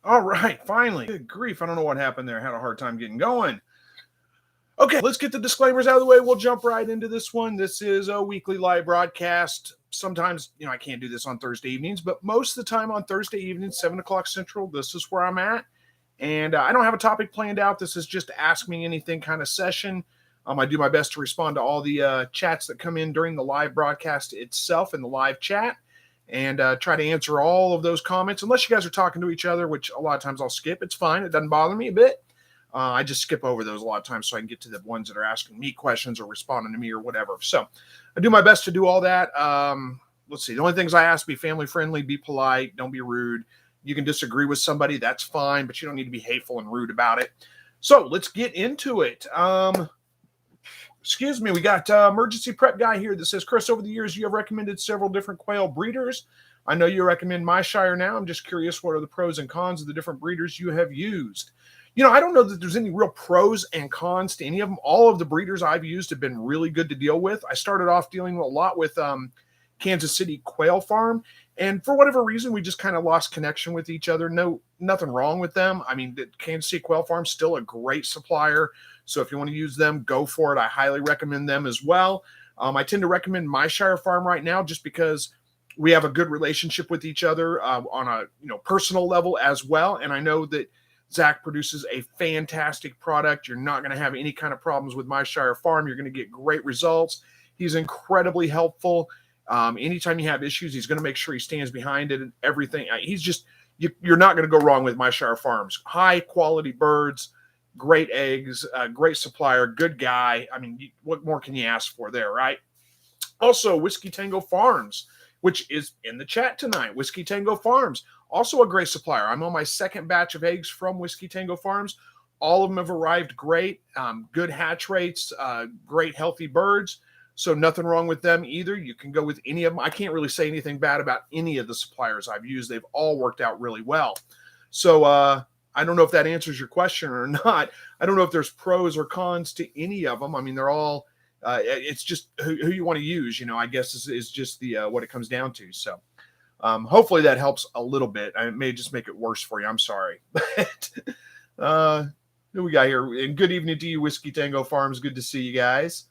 All right, finally. Good grief. I don't know what happened there. I had a hard time getting going. Okay, let's get the disclaimers out of the way. We'll jump right into this one. This is a weekly live broadcast. Sometimes, I can't do this on Thursday evenings, but most of the time on Thursday evenings, 7 o'clock Central, this is where I'm at. And I don't have a topic planned out. This is just Ask Me Anything kind of session. I do my best to respond to all the chats that come in during the live broadcast itself in the live chat and try to answer all of those comments. Unless you guys are talking to each other, which a lot of times I'll skip. It's fine. It doesn't bother me a bit. I just skip over those a lot of times so I can get to the ones that are asking me questions or responding to me or whatever. So I do my best to do all that. Let's see. The only things I ask, be family friendly, be polite, don't be rude. You can disagree with somebody. That's fine, but you don't need to be hateful and rude about it. So let's get into it. Excuse me. We got emergency prep guy here that says, Chris, over the years, you have recommended several different quail breeders. I know you recommend my Shire now. I'm just curious, what are the pros and cons of the different breeders you have used? I don't know that there's any real pros and cons to any of them. All of the breeders I've used have been really good to deal with. I started off dealing a lot with Kansas City Quail Farm, and for whatever reason, we just kind of lost connection with each other. Nothing wrong with them. I mean, the Kansas City Quail Farm is still a great supplier, so if you want to use them, go for it. I highly recommend them as well. I tend to recommend my Shire Farm right now just because we have a good relationship with each other on a personal level as well, and I know that Zach produces a fantastic product. You're not going to have any kind of problems with my Shire Farm. You're going to get great results. He's incredibly helpful. Anytime you have issues, he's going to make sure he stands behind it and everything. He's just, you're not going to go wrong with my Shire Farms. High quality birds, great eggs, great supplier, good guy. I mean, what more can you ask for there, right? Also, Whiskey Tango Farms, which is in the chat tonight. Whiskey Tango Farms, also a great supplier. I'm on my second batch of eggs from Whiskey Tango Farms. All of them have arrived great, good hatch rates, great healthy birds. So nothing wrong with them either. You can go with any of them. I can't really say anything bad about any of the suppliers I've used. They've all worked out really well. So I don't know if that answers your question or not. I don't know if there's pros or cons to any of them. I mean, they're all, it's just who you want to use, I guess is just the what it comes down to. So hopefully that helps a little bit. I may just make it worse for you. I'm sorry. But who we got here? And good evening to you, Whiskey Tango Farms. Good to see you guys.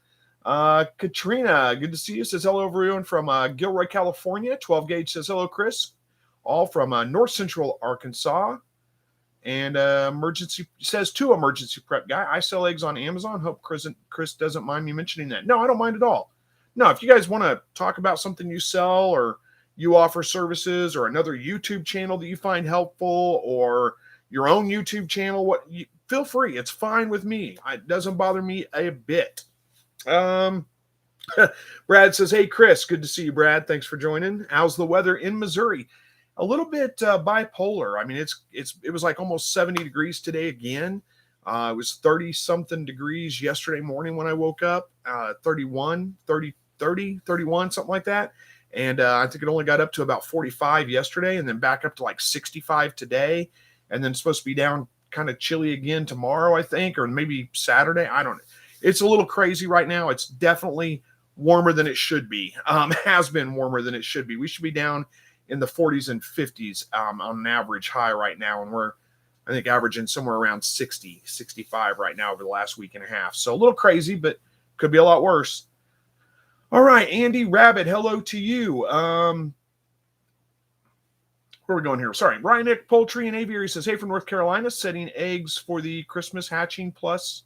Katrina, good to see you. Says hello, everyone from Gilroy, California. 12 Gauge says hello, Chris. All from North Central Arkansas. And emergency says to emergency prep guy, I sell eggs on Amazon. Hope Chris doesn't mind me mentioning that. No, I don't mind at all. No, if you guys want to talk about something you sell or you offer services or another YouTube channel that you find helpful or your own YouTube channel, feel free. It's fine with me. It doesn't bother me a bit. Brad says, hey, Chris, good to see you, Brad. Thanks for joining. How's the weather in Missouri? A little bit bipolar. I mean, it was like almost 70 degrees today again. It was 30 something degrees yesterday morning when I woke up, 31, 30, 30, 31, something like that. And I think it only got up to about 45 yesterday and then back up to like 65 today. And then it's supposed to be down kind of chilly again tomorrow, I think, or maybe Saturday. I don't know. It's a little crazy right now. It's definitely warmer than it should be. Has been warmer than it should be. We should be down in the 40s and 50s on an average high right now. And we're, I think, averaging somewhere around 60, 65 right now over the last week and a half. So a little crazy, but could be a lot worse. All right, Andy Rabbit, hello to you. Where are we going here? Sorry, Rednecked Poultry and Aviary says, hey, from North Carolina, setting eggs for the Christmas hatching plus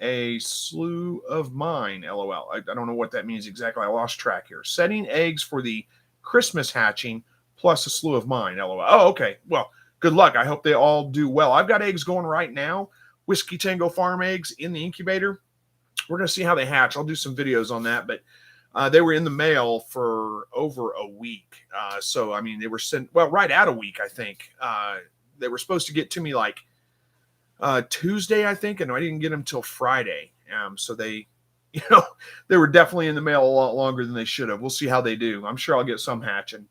a slew of mine, LOL. I don't know what that means exactly. I lost track here. Setting eggs for the Christmas hatching plus a slew of mine, LOL. Oh, okay. Well, good luck. I hope they all do well. I've got eggs going right now. Whiskey Tango Farm eggs in the incubator. We're going to see how they hatch. I'll do some videos on that, but they were in the mail for over a week. So, I mean, they were sent, well, right at a week, I think. They were supposed to get to me like Tuesday, I think, and I didn't get them till Friday. So they were definitely in the mail a lot longer than they should have. We'll see how they do. I'm sure I'll get some hatching.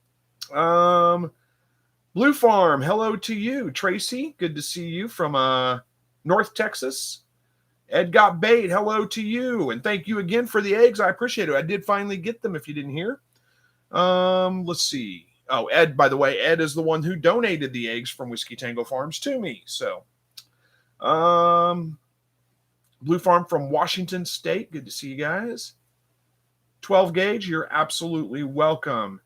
Blue Farm, hello to you. Tracy, good to see you from North Texas. Ed Got Bait, hello to you. And thank you again for the eggs. I appreciate it. I did finally get them if you didn't hear. Let's see. Oh, Ed, by the way, Ed is the one who donated the eggs from Whiskey Tango Farms to me. So, Blue Farm from Washington State. Good to see you guys. 12 gauge, you're absolutely welcome.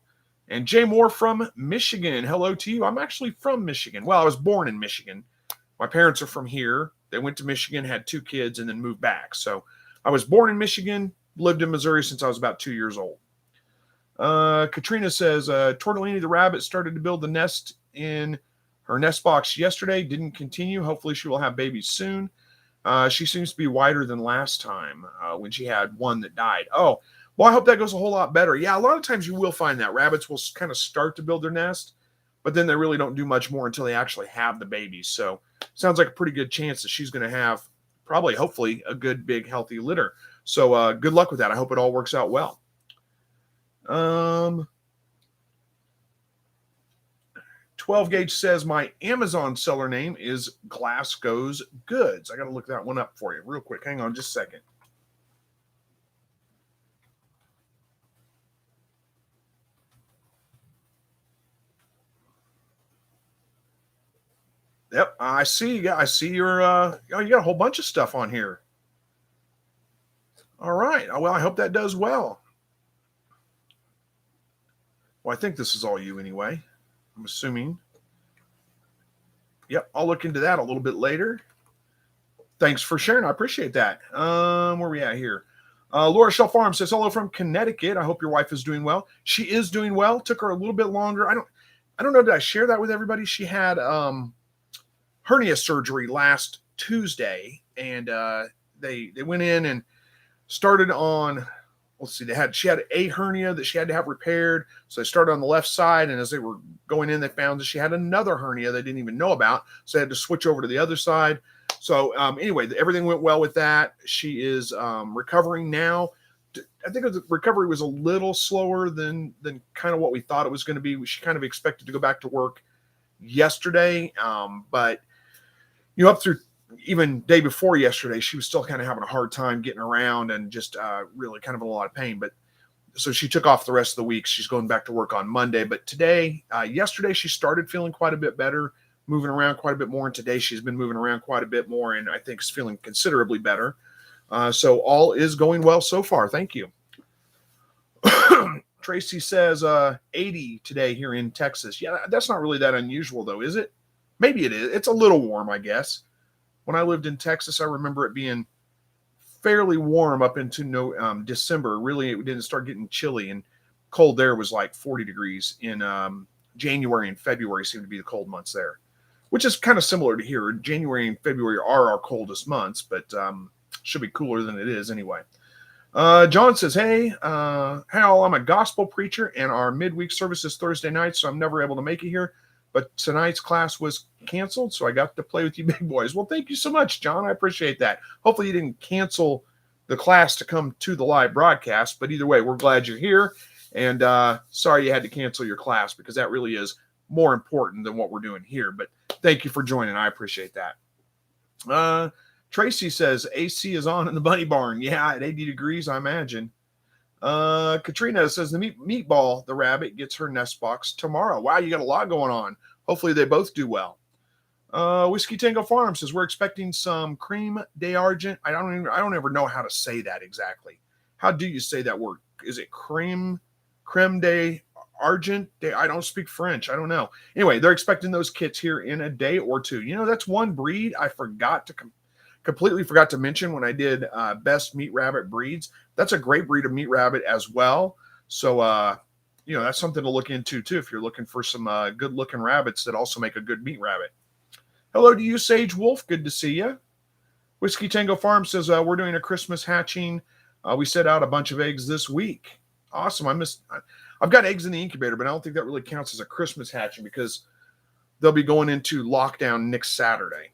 And Jay Moore from Michigan. Hello to you. I'm actually from Michigan. Well, I was born in Michigan. My parents are from here. They went to Michigan, had 2 kids, and then moved back. So I was born in Michigan, lived in Missouri since I was about 2 years old. Katrina says, Tortellini the rabbit started to build the nest in her nest box yesterday. Didn't continue. Hopefully she will have babies soon. She seems to be wider than last time when she had one that died. Oh, well, I hope that goes a whole lot better. Yeah, a lot of times you will find that rabbits will kind of start to build their nest, but then they really don't do much more until they actually have the babies. So sounds like a pretty good chance that she's going to have probably, hopefully, a good, big, healthy litter. So good luck with that. I hope it all works out well. 12 gauge says my Amazon seller name is Glasgow's Goods. I got to look that one up for you real quick. Hang on just a second. Yep, I see. I see your. Oh, you got a whole bunch of stuff on here. All right. Well, I hope that does well. Well, I think this is all you anyway. I'm assuming. Yep, I'll look into that a little bit later. Thanks for sharing. I appreciate that. Where are we at here? Laura Shell Farm says hello from Connecticut. I hope your wife is doing well. She is doing well. Took her a little bit longer. I don't know. Did I share that with everybody? She had hernia surgery last Tuesday, and they went in and started on. Let's see. She had a hernia that she had to have repaired. So they started on the left side, and as they were going in, they found that she had another hernia they didn't even know about. So they had to switch over to the other side. So anyway, everything went well with that. She is recovering now. I think the recovery was a little slower than kind of what we thought it was going to be. She kind of expected to go back to work yesterday, but up through even day before yesterday, she was still kind of having a hard time getting around and just really kind of in a lot of pain. But so she took off the rest of the week. She's going back to work on Monday. But yesterday, she started feeling quite a bit better, moving around quite a bit more. And today she's been moving around quite a bit more, and I think is feeling considerably better. So all is going well so far. Thank you. Tracy says 80 today here in Texas. Yeah, that's not really that unusual, though, is it? Maybe it is. It's a little warm, I guess. When I lived in Texas, I remember it being fairly warm up into December. Really, it didn't start getting chilly, and cold there was like 40 degrees in January and February seemed to be the cold months there, which is kind of similar to here. January and February are our coldest months, but should be cooler than it is anyway. John says, hey, Hal, I'm a gospel preacher, and our midweek service is Thursday night, so I'm never able to make it here. But tonight's class was canceled, so I got to play with you big boys. Well, thank you so much, John. I appreciate that. Hopefully you didn't cancel the class to come to the live broadcast, but either way, we're glad you're here. And sorry you had to cancel your class, because that really is more important than what we're doing here. But thank you for joining. I appreciate that. Tracy says AC is on in the bunny barn. Yeah, at 80 degrees, I imagine. Katrina says the meatball, the rabbit, gets her nest box tomorrow. Wow, you got a lot going on. Hopefully they both do well. Whiskey Tango Farm says we're expecting some creme d'argent. I don't ever know how to say that exactly. How do you say that word? Is it creme d'argent? I don't speak French. I don't know. Anyway, they're expecting those kits here in a day or two. That's one breed I completely forgot to mention when I did best meat rabbit breeds. That's a great breed of meat rabbit as well. So, that's something to look into too if you're looking for some good looking rabbits that also make a good meat rabbit. Hello to you, Sage Wolf. Good to see you. Whiskey Tango Farm says we're doing a Christmas hatching. We set out a bunch of eggs this week. Awesome. I've got eggs in the incubator, but I don't think that really counts as a Christmas hatching because they'll be going into lockdown next Saturday.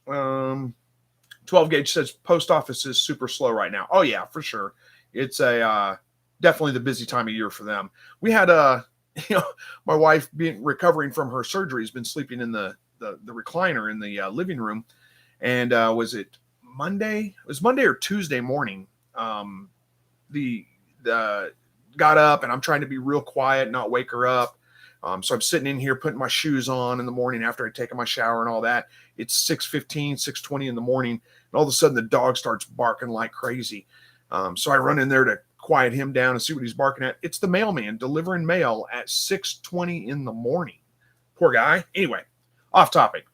12 gauge says post office is super slow right now. Oh yeah, for sure. It's definitely the busy time of year for them. We had my wife recovering from her surgery has been sleeping in the recliner in the living room. And was it Monday? It was Monday or Tuesday morning. The got up, and I'm trying to be real quiet, not wake her up. So I'm sitting in here putting my shoes on in the morning after I take my shower and all that. It's 6:15, 6:20 in the morning, and all of a sudden the dog starts barking like crazy. So I run in there to quiet him down and see what he's barking at. It's the mailman delivering mail at 6:20 in the morning. Poor guy. Anyway, off topic.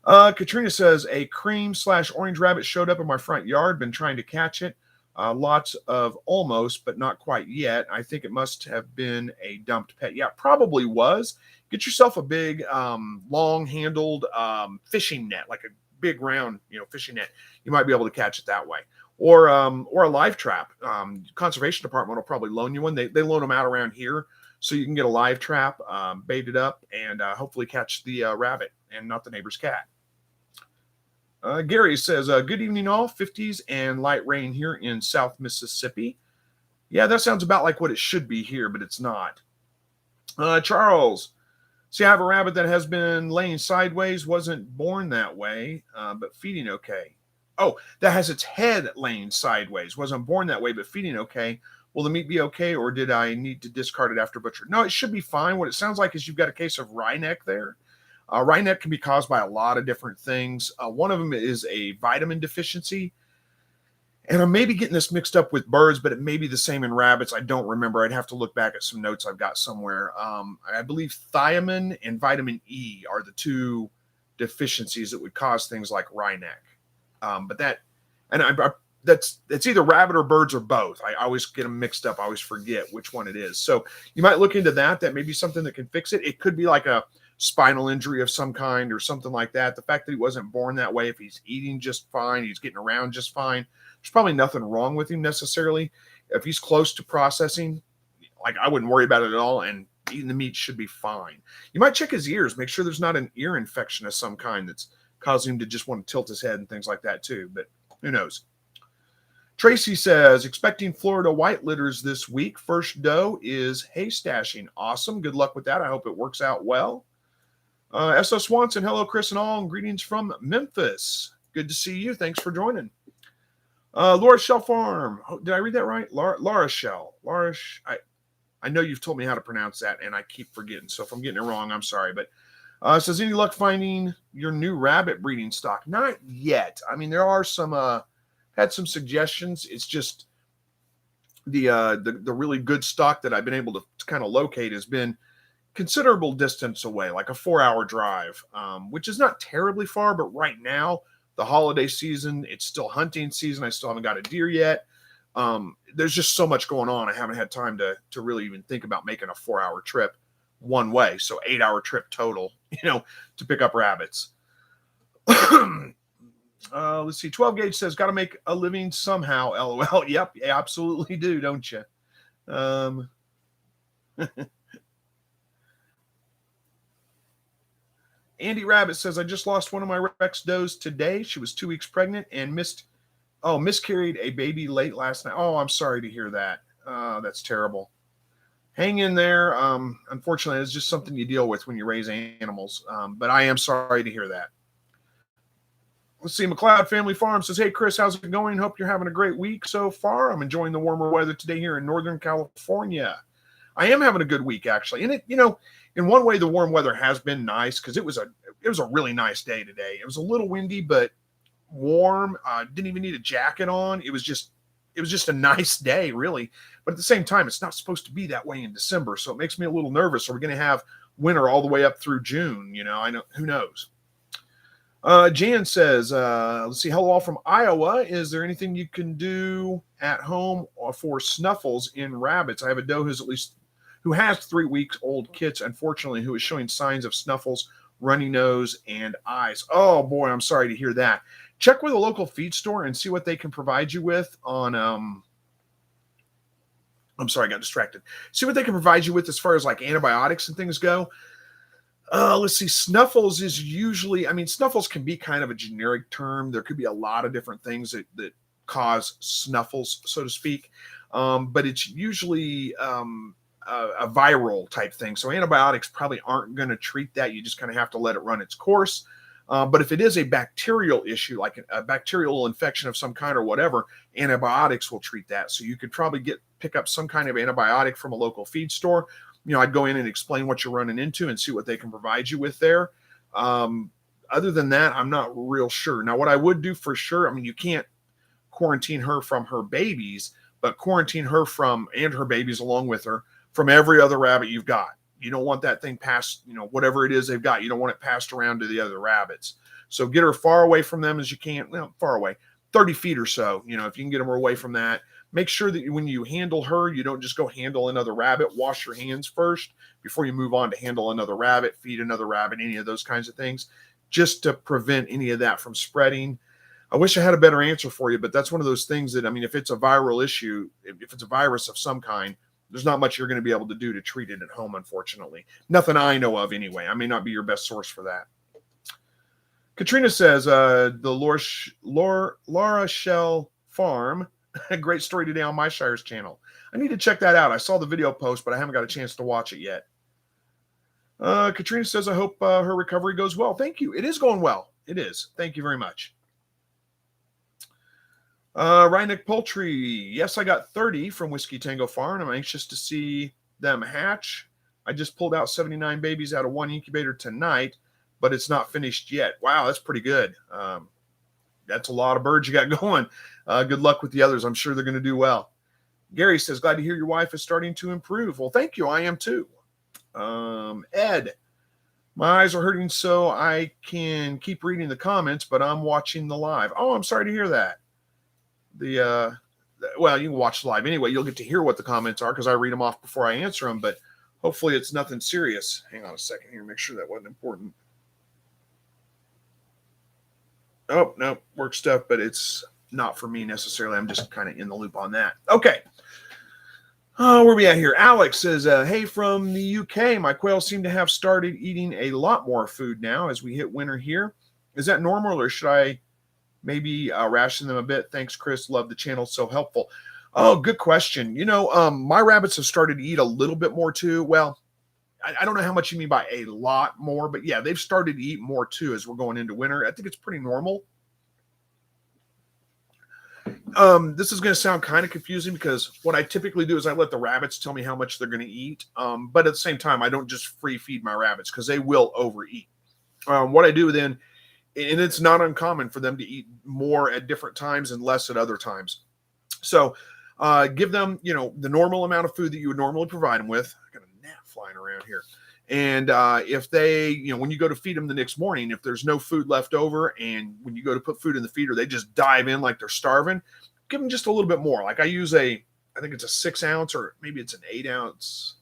Katrina says a cream/orange rabbit showed up in my front yard. Been trying to catch it. Lots of almost, but not quite yet. I think it must have been a dumped pet. Yeah, probably was. Get yourself a big, long-handled fishing net, like a big round, fishing net. You might be able to catch it that way, or a live trap. Conservation department will probably loan you one. They loan them out around here, so you can get a live trap, bait it up, and hopefully catch the rabbit and not the neighbor's cat. Gary says, good evening all, 50s and light rain here in South Mississippi. Yeah, that sounds about like what it should be here, but it's not. Charles, see, I have a rabbit that has been laying sideways, wasn't born that way, but feeding okay. Oh, that has its head laying sideways, wasn't born that way, but feeding okay. Will the meat be okay, or did I need to discard it after butcher? No, it should be fine. What it sounds like is you've got a case of Rednecked there. Rednecked can be caused by a lot of different things. One of them is a vitamin deficiency. And I'm maybe getting this mixed up with birds, but it may be the same in rabbits. I don't remember. I'd have to look back at some notes I've got somewhere. I believe thiamine and vitamin E are the two deficiencies that would cause things like Redneck. That's either rabbit or birds or both. I always get them mixed up. I always forget which one it is. So you might look into that. That may be something that can fix it. It could be like a spinal injury of some kind or something like that. The fact that he wasn't born that way, if he's eating just fine, he's getting around just fine, there's probably nothing wrong with him necessarily. If he's close to processing, like I wouldn't worry about it at all, and eating the meat should be fine. You might check his ears, make sure there's not an ear infection of some kind that's causing him to just want to tilt his head and things like that too, but who knows. Tracy says, expecting Florida white litters this week. First doe is hay stashing. Awesome. Good luck with that. I hope it works out well. S.S. Swanson, hello, Chris and all, and greetings from Memphis. Good to see you. Thanks for joining. Laura Shell Farm. Did I read that right? Laura Shell. I know you've told me how to pronounce that, and I keep forgetting. So if I'm getting it wrong, I'm sorry. But says, any luck finding your new rabbit breeding stock? Not yet. I mean, there are some, had some suggestions. It's just the really good stock that I've been able to kind of locate has been considerable distance away, like a 4-hour drive, which is not terribly far, but right now, the holiday season, it's still hunting season. I still haven't got a deer yet. There's just so much going on. I haven't had time to really even think about making a 4-hour trip one way. So 8-hour trip total, to pick up rabbits. Let's see. 12 gauge says, got to make a living somehow. LOL. Yep. You absolutely do. Don't you? Andy Rabbit says, I just lost one of my Rex does today. She was 2 weeks pregnant and miscarried a baby late last night. Oh, I'm sorry to hear that. That's terrible. Hang in there. Unfortunately, it's just something you deal with when you raise animals. But I am sorry to hear that. Let's see. McLeod Family Farm says, hey, Chris, how's it going? Hope you're having a great week so far. I'm enjoying the warmer weather today here in Northern California. I am having a good week, actually. And in one way, the warm weather has been nice because it was a really nice day today. It was a little windy, but warm. Didn't even need a jacket on. It was just a nice day, really. But at the same time, it's not supposed to be that way in December, so it makes me a little nervous. Are we going to have winter all the way up through June? I know, who knows. Jan says, let's see, hello all from Iowa. Is there anything you can do at home for snuffles in rabbits? I have a doe who has 3-week-old kits, unfortunately, who is showing signs of snuffles, runny nose, and eyes. Oh, boy, I'm sorry to hear that. Check with a local feed store and see what they can provide you with on I'm sorry, I got distracted. See what they can provide you with as far as like antibiotics and things go. Let's see. Snuffles is usually, snuffles can be kind of a generic term. There could be a lot of different things that cause snuffles, so to speak. But it's usually a viral type thing. So antibiotics probably aren't going to treat that. You just kind of have to let it run its course. But if it is a bacterial issue, like a bacterial infection of some kind or whatever, antibiotics will treat that. So you could probably pick up some kind of antibiotic from a local feed store. I'd go in and explain what you're running into and see what they can provide you with there. Other than that, I'm not real sure. Now, what I would do for sure, I mean, you can't quarantine her from her babies, but quarantine her from, and her babies along with her, from every other rabbit you've got. You don't want that thing passed, whatever it is they've got, you don't want it passed around to the other rabbits. So get her far away from them as you can. Well, far away, 30 feet or so, if you can get them away from that. Make sure that when you handle her, you don't just go handle another rabbit. Wash your hands first before you move on to handle another rabbit, feed another rabbit, any of those kinds of things, just to prevent any of that from spreading. I wish I had a better answer for you, but that's one of those things that, I mean, if it's a viral issue, if it's a virus of some kind, there's not much you're going to be able to do to treat it at home, unfortunately. Nothing I know of anyway. I may not be your best source for that. Katrina says, the Laura Shell Farm, a great story today on My Shire's channel. I need to check that out. I saw the video post, but I haven't got a chance to watch it yet. Katrina says, I hope her recovery goes well. Thank you. It is going well. It is. Thank you very much. Rednecked Poultry. Yes, I got 30 from Whiskey Tango Farm. I'm anxious to see them hatch. I just pulled out 79 babies out of one incubator tonight, but it's not finished yet. Wow, that's pretty good. That's a lot of birds you got going. Good luck with the others. I'm sure they're going to do well. Gary says, glad to hear your wife is starting to improve. Well, thank you. I am too. Ed, my eyes are hurting so I can keep reading the comments, but I'm watching the live. Oh, I'm sorry to hear that. Well, you can watch live anyway. You'll get to hear what the comments are because I read them off before I answer them, but hopefully it's nothing serious. Hang on a second here. Make sure that wasn't important. Oh, no, work stuff, but it's not for me necessarily. I'm just kind of in the loop on that. Okay. Where are we at here? Alex says, hey, from the UK, my quail seem to have started eating a lot more food now as we hit winter here. Is that normal, or should I maybe ration them a bit? Thanks, Chris. Love the channel. So helpful. Oh, good question. My rabbits have started to eat a little bit more too. Well, I don't know how much you mean by a lot more, but yeah, they've started to eat more too as we're going into winter. I think it's pretty normal. This is going to sound kind of confusing because what I typically do is I let the rabbits tell me how much they're going to eat. But at the same time, I don't just free feed my rabbits because they will overeat. What I do then, and it's not uncommon for them to eat more at different times and less at other times. So give them, the normal amount of food that you would normally provide them with. I got a gnat flying around here. And if they, when you go to feed them the next morning, if there's no food left over and when you go to put food in the feeder, they just dive in like they're starving, give them just a little bit more. Like I use I think it's a 6 ounce or maybe it's an 8 ounce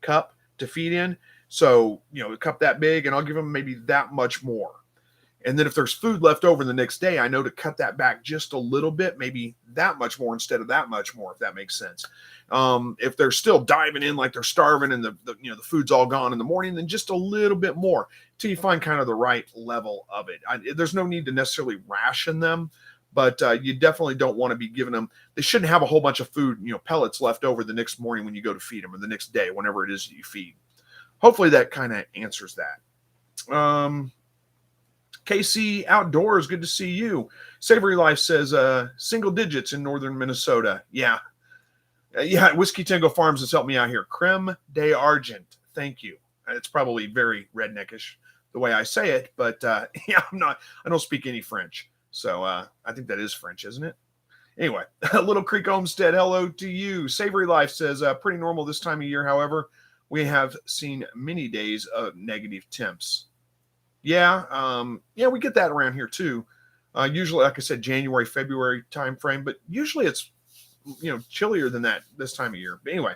cup to feed in. So, a cup that big, and I'll give them maybe that much more. And then if there's food left over the next day, I know to cut that back just a little bit, maybe that much more instead of that much more, if that makes sense. If they're still diving in like they're starving and the food's all gone in the morning, then just a little bit more till you find kind of the right level of it. There's no need to necessarily ration them, but you definitely don't want to be giving them. They shouldn't have a whole bunch of food, pellets left over the next morning when you go to feed them, or the next day, whenever it is that you feed. Hopefully that kind of answers that. KC Outdoors, good to see you. Savory Life says single digits in northern Minnesota. Yeah. Whiskey Tango Farms has helped me out here. Creme d'Argent. Thank you. It's probably very redneckish the way I say it, but I don't speak any French. So I think that is French, isn't it? Anyway, Little Creek Homestead, hello to you. Savory Life says pretty normal this time of year. However, we have seen many days of negative temps. Yeah, we get that around here too. Usually, like I said, January, February timeframe, but usually it's, chillier than that this time of year. But anyway,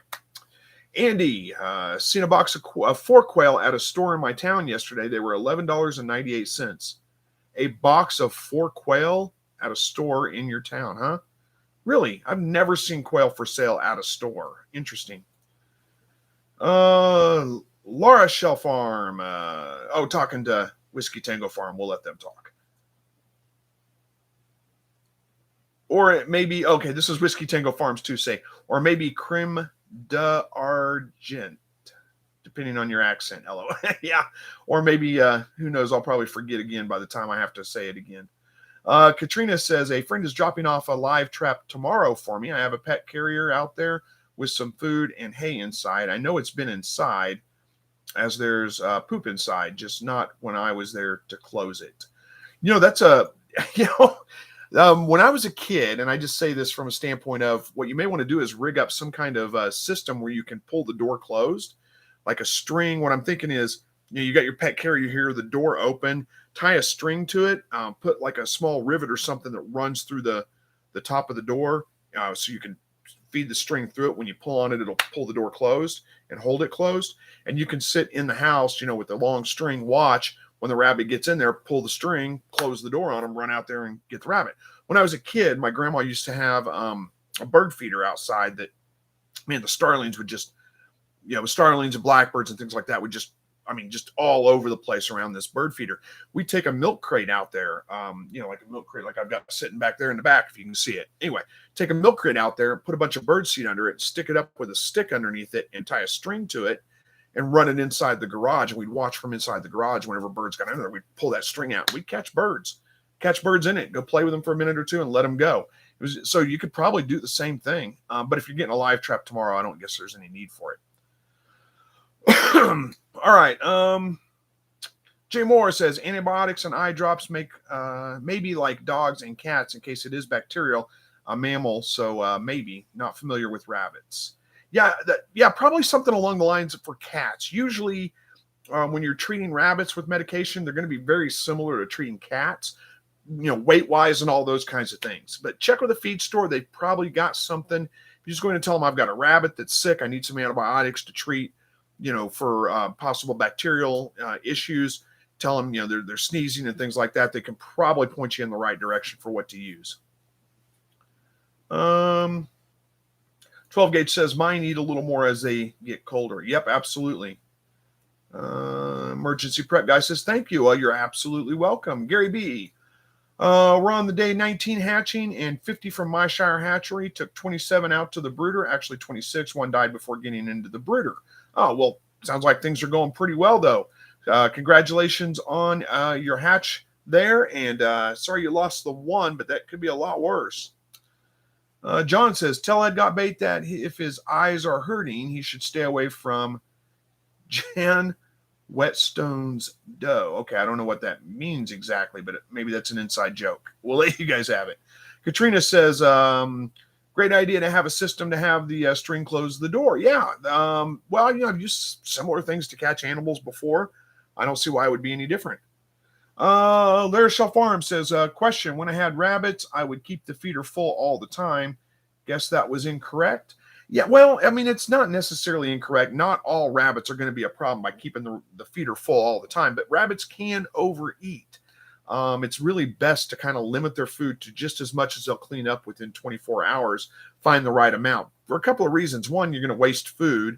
Andy, seen a box of 4 quail at a store in my town yesterday. They were $11.98. A box of 4 quail at a store in your town, huh? Really? I've never seen quail for sale at a store. Interesting. Laura Shell Farm. Talking to Whiskey Tango Farm. We'll let them talk. Or it may be, okay, this is Whiskey Tango Farms too, say, or maybe Creme d'Argent, depending on your accent. Hello. Yeah. Or maybe, who knows, I'll probably forget again by the time I have to say it again. Katrina says, a friend is dropping off a live trap tomorrow for me. I have a pet carrier out there with some food and hay inside. I know it's been inside, as there's poop inside, just not when I was there to close it. That's you know, when I was a kid, and I just say this from a standpoint of what you may want to do is rig up some kind of system where you can pull the door closed, like a string. What I'm thinking is, you got your pet carrier here, the door open, tie a string to it, put like a small rivet or something that runs through the top of the door, so you can feed the string through it. When you pull on it, it'll pull the door closed and hold it closed. And you can sit in the house, with the long string, watch when the rabbit gets in there, pull the string, close the door on him, run out there and get the rabbit. When I was a kid, my grandma used to have a bird feeder outside that, man, the starlings would just, starlings and blackbirds and things like that would just all over the place around this bird feeder. We take a milk crate out there, like a milk crate, like I've got sitting back there in the back, if you can see it. Anyway, take a milk crate out there, put a bunch of bird seed under it, stick it up with a stick underneath it, and tie a string to it, and run it inside the garage. And we'd watch from inside the garage whenever birds got in there. We'd pull that string out. We'd catch birds in it, go play with them for a minute or two, and let them go. So you could probably do the same thing. But if you're getting a live trap tomorrow, I don't guess there's any need for it. All right. Jay Moore says antibiotics and eye drops make maybe like dogs and cats in case it is bacterial, a mammal. So maybe not familiar with rabbits. Yeah, probably something along the lines for cats. Usually, when you're treating rabbits with medication, they're going to be very similar to treating cats, weight wise and all those kinds of things. But check with the feed store; they've probably got something. If you're just going to tell them, "I've got a rabbit that's sick. I need some antibiotics to treat." For possible bacterial issues, tell them, they're sneezing and things like that. They can probably point you in the right direction for what to use. 12 Gauge says, mine eat a little more as they get colder. Yep, absolutely. Emergency Prep Guy says, thank you. Well, you're absolutely welcome. Gary B. We're on the day 19 hatching and 50 from my Shire hatchery. Took 27 out to the brooder. Actually, 26. One died before getting into the brooder. Oh, well, sounds like things are going pretty well, though. Congratulations on your hatch there. And sorry you lost the one, but that could be a lot worse. John says, tell Ed Got Bait that if his eyes are hurting, he should stay away from Jan Whetstone's dough. Okay, I don't know what that means exactly, but maybe that's an inside joke. We'll let you guys have it. Katrina says, great idea to have a system to have the string close the door. Yeah. Well, I've used similar things to catch animals before. I don't see why it would be any different. Larishell Farm says, question, when I had rabbits, I would keep the feeder full all the time. Guess that was incorrect. Yeah, well, it's not necessarily incorrect. Not all rabbits are going to be a problem by keeping the feeder full all the time, but rabbits can overeat. It's really best to kind of limit their food to just as much as they'll clean up within 24 hours, find the right amount. For a couple of reasons. One, you're going to waste food.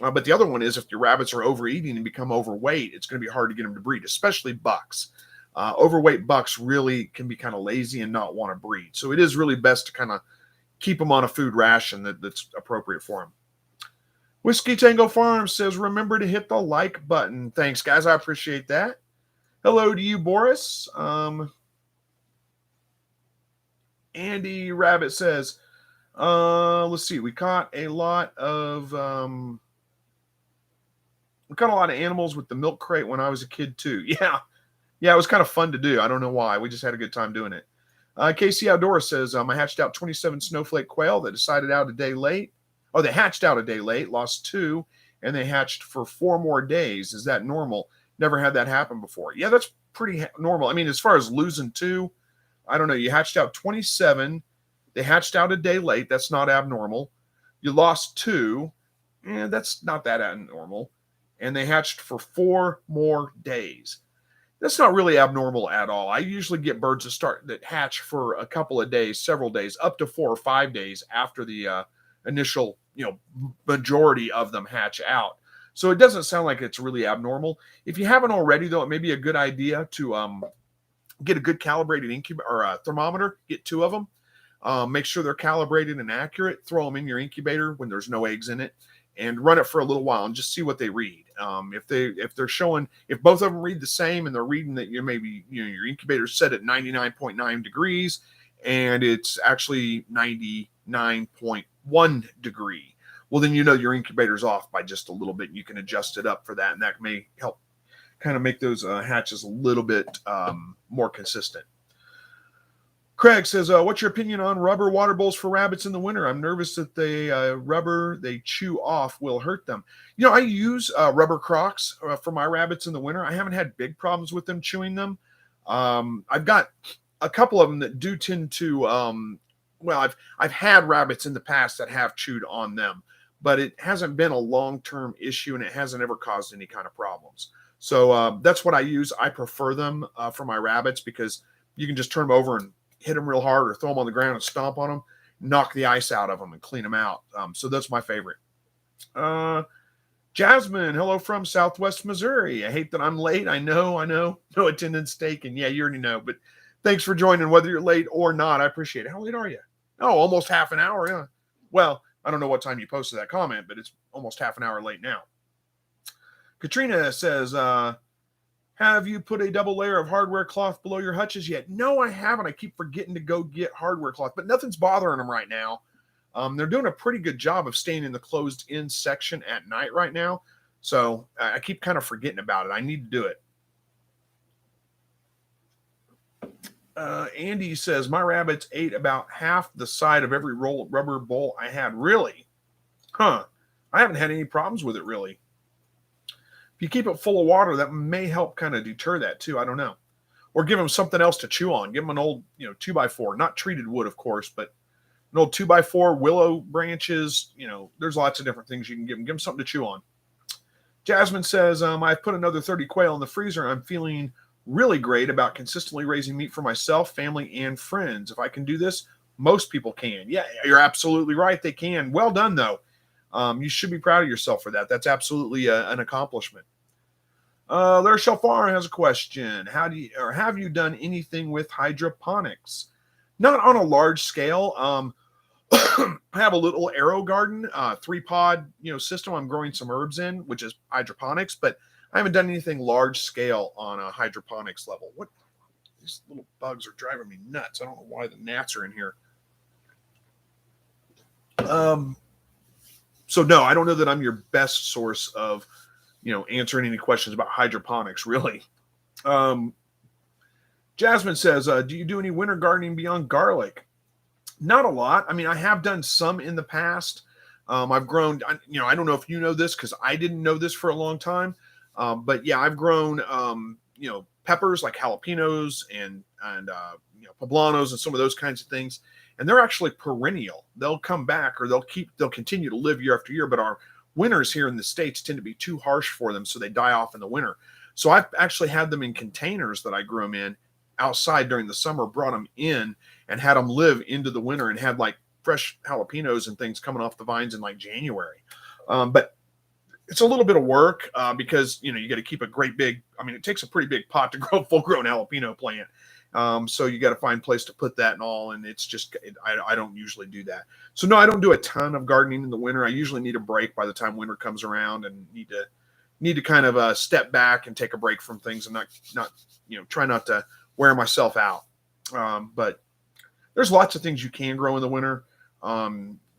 But the other one is if your rabbits are overeating and become overweight, it's going to be hard to get them to breed, especially bucks. Overweight bucks really can be kind of lazy and not want to breed. So it is really best to kind of keep them on a food ration that's appropriate for them. Whiskey Tango Farms says, remember to hit the like button. Thanks, guys. I appreciate that. Hello to you, Boris. Andy Rabbit says, let's see. We caught a lot of animals with the milk crate when I was a kid too. Yeah, it was kind of fun to do. I don't know why. We just had a good time doing it. KC Outdoor says, I hatched out 27 snowflake quail that decided out a day late. Oh, they hatched out a day late, lost 2, and they hatched for 4 more days. Is that normal? Never had that happen before. Yeah, that's pretty normal. As far as losing 2, I don't know. You hatched out 27. They hatched out a day late. That's not abnormal. You lost 2. That's not that abnormal. And they hatched for 4 more days. That's not really abnormal at all. I usually get birds that hatch for a couple of days, several days, up to 4 or 5 days after the initial, majority of them hatch out. So it doesn't sound like it's really abnormal. If you haven't already, though, it may be a good idea to get a good calibrated incubator or a thermometer. Get 2 of them. Make sure they're calibrated and accurate. Throw them in your incubator when there's no eggs in it, and run it for a little while and just see what they read. If they're showing, if both of them read the same and they're reading that your incubator's set at 99.9 degrees and it's actually 99.1 degree. well, then you know your incubator's off by just a little bit. You can adjust it up for that, and that may help kind of make those hatches a little bit more consistent. Craig says, what's your opinion on rubber water bowls for rabbits in the winter? I'm nervous that the rubber they chew off will hurt them. You know, I use rubber Crocs for my rabbits in the winter. I haven't had big problems with them chewing them. I've got a couple of them that do tend to, well, I've had rabbits in the past that have chewed on them, but it hasn't been a long-term issue and it hasn't ever caused any kind of problems. So that's what I use. I prefer them for my rabbits because you can just turn them over and hit them real hard or throw them on the ground and stomp on them, knock the ice out of them and clean them out. So that's my favorite. Jasmine, hello from Southwest Missouri. I hate that I'm late. I know. No attendance taken. Yeah, you already know. But thanks for joining, whether you're late or not. I appreciate it. How late are you? Oh, almost half an hour. Yeah. Well, I don't know what time you posted that comment, but it's almost half an hour late now. Katrina says, have you put a double layer of hardware cloth below your hutches yet? No, I haven't. I keep forgetting to go get hardware cloth, but nothing's bothering them right now. They're doing a pretty good job of staying in the closed-in section at night right now. So I keep kind of forgetting about it. I need to do it. Andy says, my rabbits ate about half the side of every rubber bowl I had. Really? Huh. I haven't had any problems with it, really. If you keep it full of water, that may help kind of deter that too. I don't know. Or give them something else to chew on. Give them an old, 2x4, not treated wood, of course, but an old 2x4, willow branches. There's lots of different things you can give them. Give them something to chew on. Jasmine says, I've put another 30 quail in the freezer. I'm feeling really great about consistently raising meat for myself, family, and friends. If I can do this, most people can. Yeah, you're absolutely right. They can. Well done, though. You should be proud of yourself for that. That's absolutely an accomplishment. Larry Shelfar has a question. have you done anything with hydroponics? Not on a large scale. I have a little arrow garden, 3-pod, system I'm growing some herbs in, which is hydroponics, but I haven't done anything large scale on a hydroponics level. What? These little bugs are driving me nuts. I don't know why the gnats are in here. So no, I don't know that I'm your best source of, answering any questions about hydroponics, really. Jasmine says, do you do any winter gardening beyond garlic? Not a lot. I mean, I have done some in the past. I've grown, I don't know if you know this because I didn't know this for a long time. But yeah, I've grown, peppers like jalapenos and poblanos and some of those kinds of things. And they're actually perennial. They'll come back or they'll continue to live year after year. But our winters here in the States tend to be too harsh for them. So they die off in the winter. So I've actually had them in containers that I grew them in outside during the summer, brought them in and had them live into the winter and had like fresh jalapenos and things coming off the vines in like January. But it's a little bit of work because, you got to keep a great big, it takes a pretty big pot to grow a full grown jalapeno plant. So you got to find a place to put that and all. And it's just, I don't usually do that. So no, I don't do a ton of gardening in the winter. I usually need a break by the time winter comes around and need to kind of step back and take a break from things and not try not to wear myself out. But there's lots of things you can grow in the winter.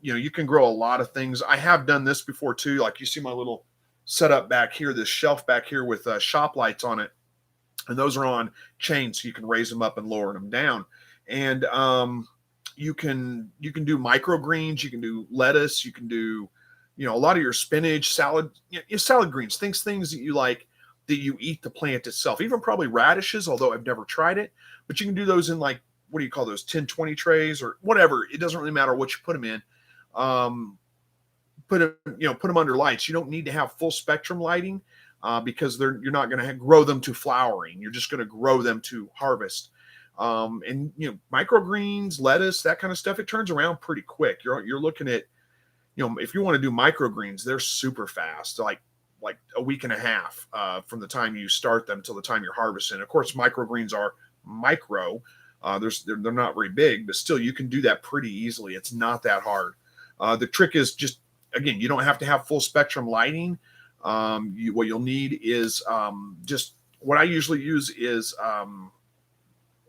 You can grow a lot of things. I have done this before too. Like you see my little setup back here, this shelf back here with shop lights on it. And those are on chains, so you can raise them up and lower them down. And you can do microgreens, you can do lettuce, you can do, a lot of your spinach, salad, salad greens, things that you like, that you eat the plant itself. Even probably radishes, although I've never tried it. But you can do those in like, what do you call those, 10-20 trays or whatever. It doesn't really matter what you put them in. Put them under lights. You don't need to have full spectrum lighting. Because you're not going to grow them to flowering. You're just going to grow them to harvest. And microgreens, lettuce, that kind of stuff, it turns around pretty quick. You're looking at, if you want to do microgreens, they're super fast, like a week and a half from the time you start them till the time you're harvesting. Of course, microgreens are micro. They're not very big, but still you can do that pretty easily. It's not that hard. The trick is just, again, you don't have to have full spectrum lighting. What you'll need is just what I usually use is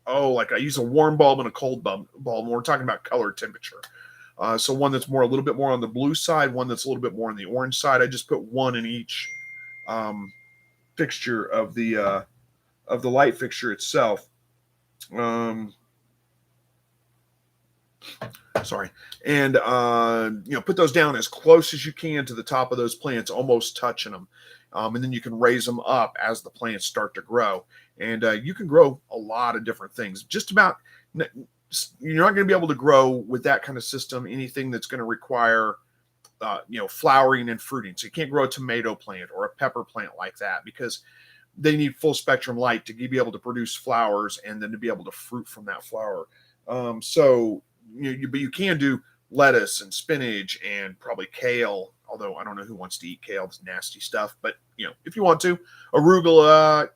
like I use a warm bulb and a cold bulb when we're talking about color temperature. So one that's a little bit more on the blue side, one that's a little bit more on the orange side. I just put one in each fixture of the light fixture itself. Sorry. And, put those down as close as you can to the top of those plants, almost touching them. And then you can raise them up as the plants start to grow. And you can grow a lot of different things. Just about, you're not going to be able to grow with that kind of system anything that's going to require, flowering and fruiting. So you can't grow a tomato plant or a pepper plant like that because they need full spectrum light to be able to produce flowers and then to be able to fruit from that flower. But you can do lettuce and spinach and probably kale, although I don't know who wants to eat kale. It's nasty stuff. But, if you want to, arugula,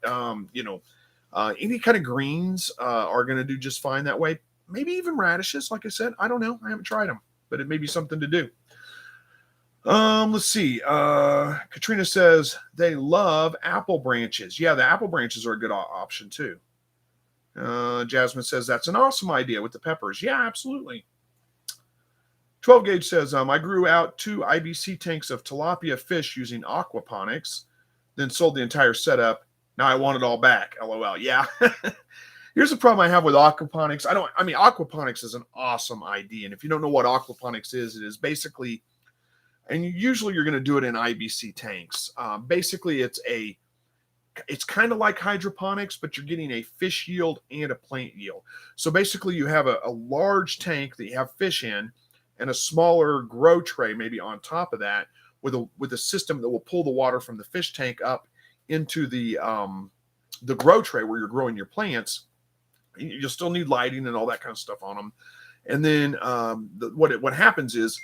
any kind of greens are going to do just fine that way. Maybe even radishes, like I said. I don't know. I haven't tried them, but it may be something to do. Let's see. Katrina says they love apple branches. Yeah, the apple branches are a good option too. Jasmine says that's an awesome idea with the peppers. Yeah, absolutely. 12 Gauge says, I grew out 2 IBC tanks of tilapia fish using aquaponics, then sold the entire setup. Now I want it all back. LOL. Yeah. Here's the problem I have with aquaponics. Aquaponics is an awesome idea. And if you don't know what aquaponics is, it is basically, and usually you're going to do it in IBC tanks. Basically, it's kind of like hydroponics, but you're getting a fish yield and a plant yield. So basically you have a large tank that you have fish in and a smaller grow tray maybe on top of that with a system that will pull the water from the fish tank up into the grow tray where you're growing your plants. You'll still need lighting and all that kind of stuff on them. And then what happens is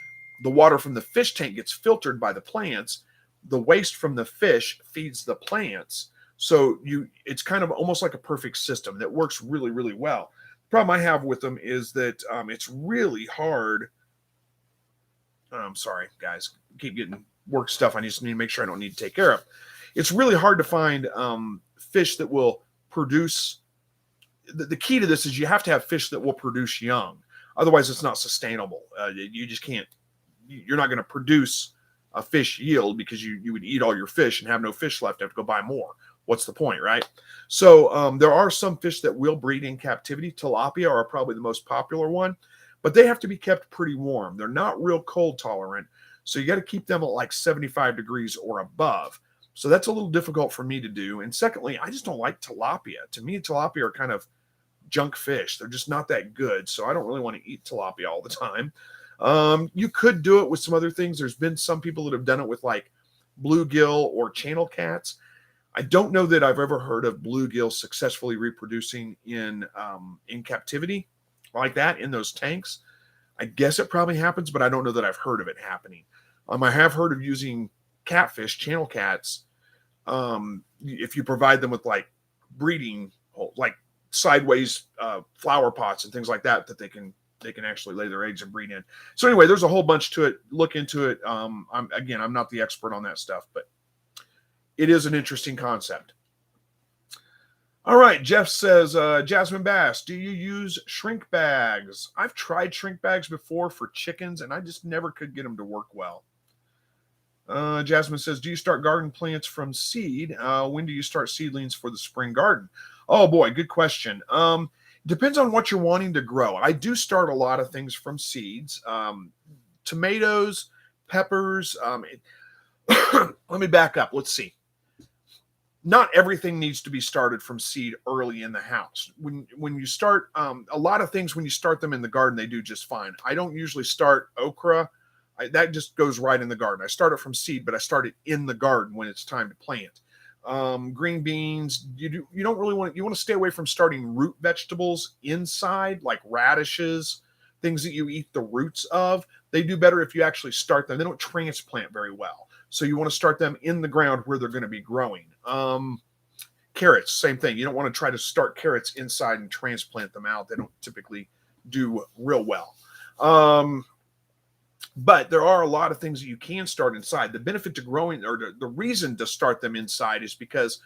the water from the fish tank gets filtered by the plants. The waste from the fish feeds the plants. So it's kind of almost like a perfect system that works really, really well. The problem I have with them is that it's really hard. I'm sorry, guys. Keep getting work stuff. I just need to make sure I don't need to take care of. It's really hard to find fish that will produce. The key to this is you have to have fish that will produce young. Otherwise, it's not sustainable. You just can't. You're not going to produce a fish yield because you would eat all your fish and have no fish left. You have to go buy more. What's the point, right? So there are some fish that will breed in captivity. Tilapia are probably the most popular one, but they have to be kept pretty warm. They're not real cold tolerant. So you got to keep them at like 75 degrees or above. So that's a little difficult for me to do. And secondly, I just don't like tilapia. To me, tilapia are kind of junk fish. They're just not that good. So I don't really want to eat tilapia all the time. You could do it with some other things. There's been some people that have done it with like bluegill or channel cats. I don't know that I've ever heard of bluegill successfully reproducing in captivity like that in those tanks. I guess it probably happens, but I don't know that I've heard of it happening. I have heard of using catfish, channel cats, if you provide them with like breeding, like sideways flower pots and things like that they can actually lay their eggs and breed in. So anyway, there's a whole bunch to it. Look into it. I'm not the expert on that stuff, but it is an interesting concept. All right, Jeff says, Jasmine Bass, do you use shrink bags? I've tried shrink bags before for chickens, and I just never could get them to work well. Jasmine says, do you start garden plants from seed? When do you start seedlings for the spring garden? Oh, boy, good question. Depends on what you're wanting to grow. I do start a lot of things from seeds. Tomatoes, peppers. Let me back up. Let's see. Not everything needs to be started from seed early in the house. When you start, a lot of things, when you start them in the garden, they do just fine. I don't usually start okra. That just goes right in the garden. I start it from seed, but I start it in the garden when it's time to plant. Green beans, you want to stay away from starting root vegetables inside, like radishes, things that you eat the roots of. They do better if you actually start them. They don't transplant very well. So you want to start them in the ground where they're going to be growing. Carrots, same thing. You don't want to try to start carrots inside and transplant them out. They don't typically do real well. But there are a lot of things that you can start inside. The benefit to growing, or the reason to start them inside, is because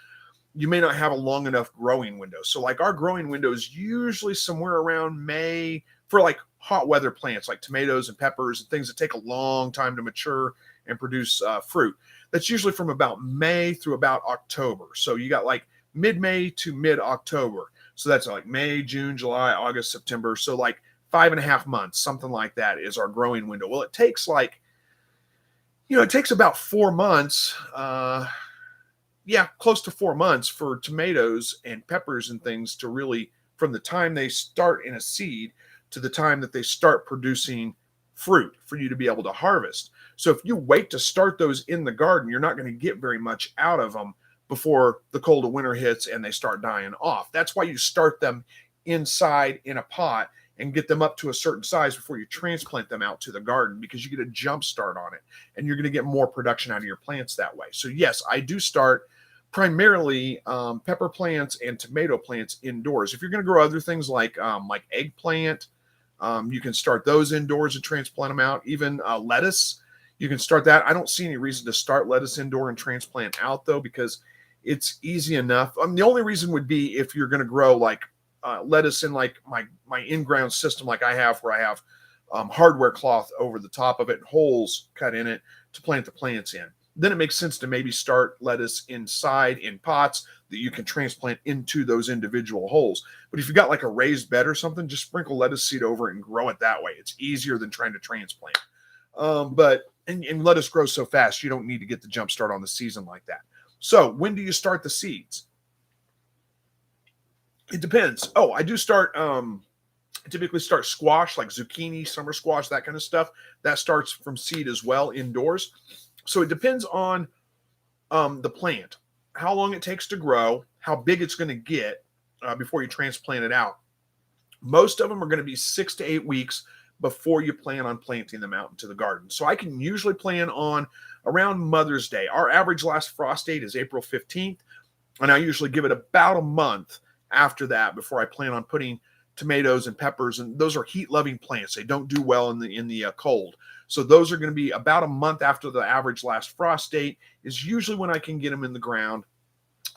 you may not have a long enough growing window. So like our growing window is usually somewhere around May for like hot weather plants like tomatoes and peppers and things that take a long time to mature and produce fruit. That's usually from about May through about October. So you got like mid-May to mid-October. So that's like May, June, July, August, September. So like 5.5 months, something like that is our growing window. Well, it takes like, it takes about 4 months. Close to 4 months for tomatoes and peppers and things to really, from the time they start in a seed to the time that they start producing fruit for you to be able to harvest. So if you wait to start those in the garden, you're not going to get very much out of them before the cold of winter hits and they start dying off. That's why you start them inside in a pot and get them up to a certain size before you transplant them out to the garden, because you get a jump start on it and you're going to get more production out of your plants that way. So yes, I do start primarily pepper plants and tomato plants indoors. If you're going to grow other things like eggplant, you can start those indoors and transplant them out. Even lettuce, you can start that. I don't see any reason to start lettuce indoor and transplant out though, because it's easy enough. The only reason would be if you're going to grow like lettuce in like my in-ground system like I have, where I have hardware cloth over the top of it and holes cut in it to plant the plants in. Then it makes sense to maybe start lettuce inside in pots that you can transplant into those individual holes. But if you got like a raised bed or something, just sprinkle lettuce seed over it and grow it that way. It's easier than trying to transplant. But lettuce grows so fast, you don't need to get the jump start on the season like that. So when do you start the seeds? It depends. Oh, I do start, typically start squash, like zucchini, summer squash, that kind of stuff. That starts from seed as well indoors. So it depends on the plant, how long it takes to grow, how big it's going to get before you transplant it out. Most of them are going to be 6 to 8 weeks before you plan on planting them out into the garden. So I can usually plan on around Mother's Day. Our average last frost date is April 15th, and I usually give it about a month after that before I plan on putting tomatoes and peppers, and those are heat-loving plants. They don't do well in the cold. So those are going to be about a month after the average last frost date is usually when I can get them in the ground.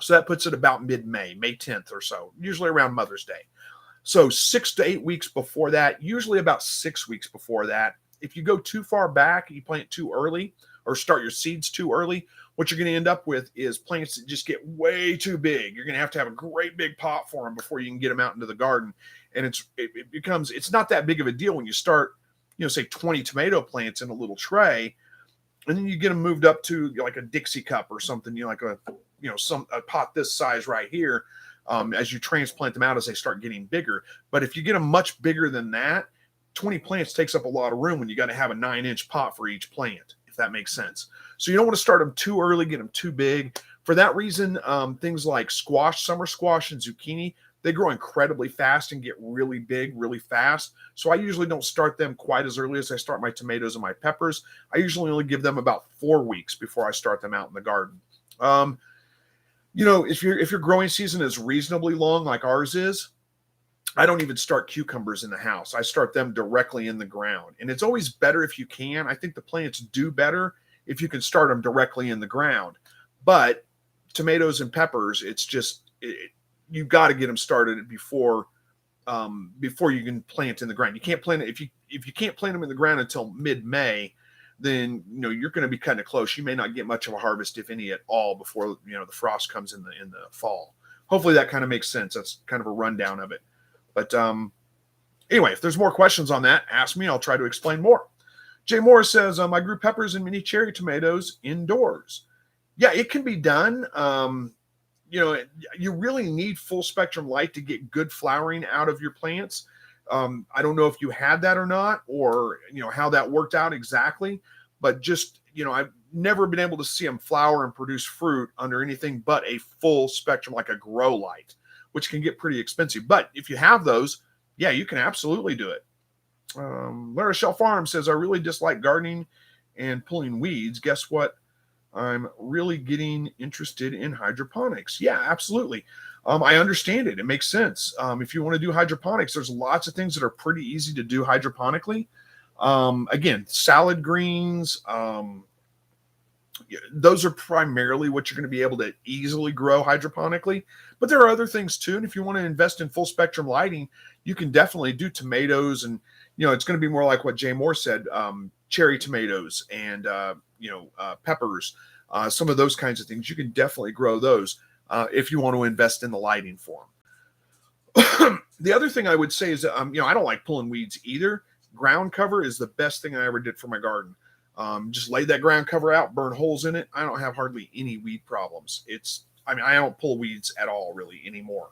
So that puts it about mid-May, May 10th or so, usually around Mother's Day. So 6 to 8 weeks before that, usually about 6 weeks before that. If you go too far back and you plant too early or start your seeds too early, what you're going to end up with is plants that just get way too big. You're going to have a great big pot for them before you can get them out into the garden. And it's not that big of a deal when you start, say 20 tomato plants in a little tray, and then you get them moved up to like a Dixie cup or something, like a pot this size right here, as you transplant them out as they start getting bigger. But if you get them much bigger than that, 20 plants takes up a lot of room when you got to have a 9-inch pot for each plant, if that makes sense. So you don't want to start them too early, get them too big. For that reason, things like squash, summer squash, and zucchini, they grow incredibly fast and get really big really fast. So I usually don't start them quite as early as I start my tomatoes and my peppers. I usually only give them about 4 weeks before I start them out in the garden. If your growing season is reasonably long like ours is, I don't even start cucumbers in the house. I start them directly in the ground. And it's always better if you can. I think the plants do better if you can start them directly in the ground. But tomatoes and peppers, you've got to get them started before you can plant in the ground. You can't plant it if you can't plant them in the ground until mid-May, then you're going to be kind of close. You may not get much of a harvest, if any at all, before the frost comes in the fall. Hopefully that kind of makes sense. That's kind of a rundown of it. But anyway, if there's more questions on that, ask me. I'll try to explain more. Jay Morris says, I grew peppers and mini cherry tomatoes indoors. Yeah, it can be done. You really need full spectrum light to get good flowering out of your plants. I don't know if you had that or not, or how that worked out exactly, but just I've never been able to see them flower and produce fruit under anything but a full spectrum, like a grow light, which can get pretty expensive. But if you have those, yeah, you can absolutely do it. Lara Shell Farm says, I really dislike gardening and pulling weeds. Guess what? I'm really getting interested in hydroponics. Yeah, absolutely. I understand it. It makes sense. If you want to do hydroponics, there's lots of things that are pretty easy to do hydroponically. Again, salad greens, Those are primarily what you're going to be able to easily grow hydroponically. But there are other things too. And if you want to invest in full spectrum lighting, you can definitely do tomatoes. And, it's going to be more like what Jay Moore said, cherry tomatoes and, peppers, some of those kinds of things. You can definitely grow those if you want to invest in the lighting for them. The other thing I would say is that, I don't like pulling weeds either. Ground cover is the best thing I ever did for my garden. Just lay that ground cover out, burn holes in it. I don't have hardly any weed problems. I don't pull weeds at all really anymore.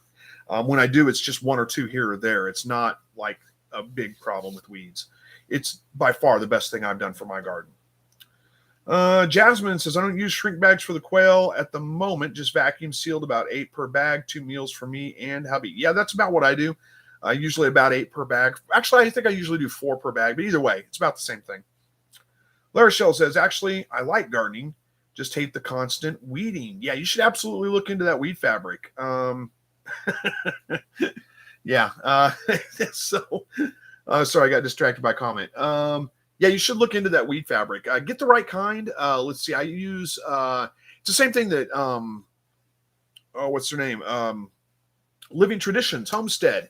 When I do, it's just one or two here or there. It's not like a big problem with weeds. It's by far the best thing I've done for my garden. Jasmine says, I don't use shrink bags for the quail at the moment, just vacuum sealed about 8 per bag, 2 meals for me and hubby. Yeah, that's about what I do. Usually about 8 per bag. Actually, I think I usually do 4 per bag, but either way, it's about the same thing. Lara Shell says, actually, I like gardening, just hate the constant weeding. Yeah, you should absolutely look into that weed fabric. Yeah. Sorry, I got distracted by a comment. Yeah, you should look into that weed fabric. Get the right kind. Let's see. I use it's the same thing that what's their name? Living Traditions Homestead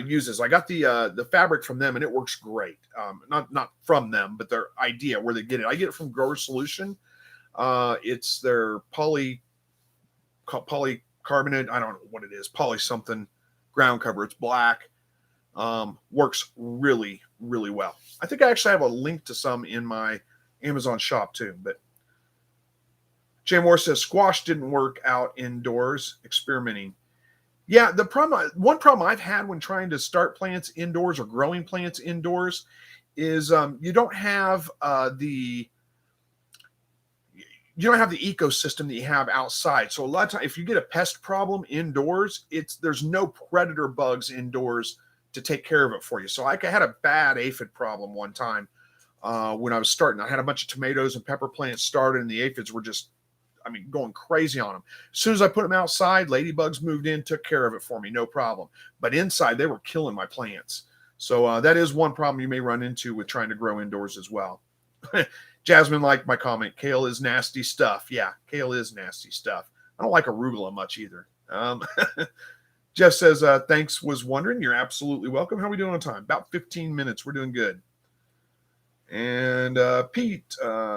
uses. I got the fabric from them and it works great. Not from them, but their idea where they get it. I get it from Grower Solution. It's their polycarbonate. I don't know what it is. Poly something ground cover. It's black. Works really, really well. I think I actually have a link to some in my Amazon shop too. But Jay Moore says squash didn't work out indoors experimenting. Yeah, one problem I've had when trying to start plants indoors or growing plants indoors is you don't have the ecosystem that you have outside. So a lot of times, if you get a pest problem indoors, there's no predator bugs indoors to take care of it for you. So I had a bad aphid problem one time when I was starting. I had a bunch of tomatoes and pepper plants started, and the aphids were just, going crazy on them. As soon as I put them outside, ladybugs moved in, took care of it for me, no problem. But inside, they were killing my plants. So that is one problem you may run into with trying to grow indoors as well. Jasmine liked my comment. Kale is nasty stuff. Yeah, kale is nasty stuff. I don't like arugula much either. Jeff says, thanks, was wondering. You're absolutely welcome. How are we doing on time? About 15 minutes. We're doing good. And Pete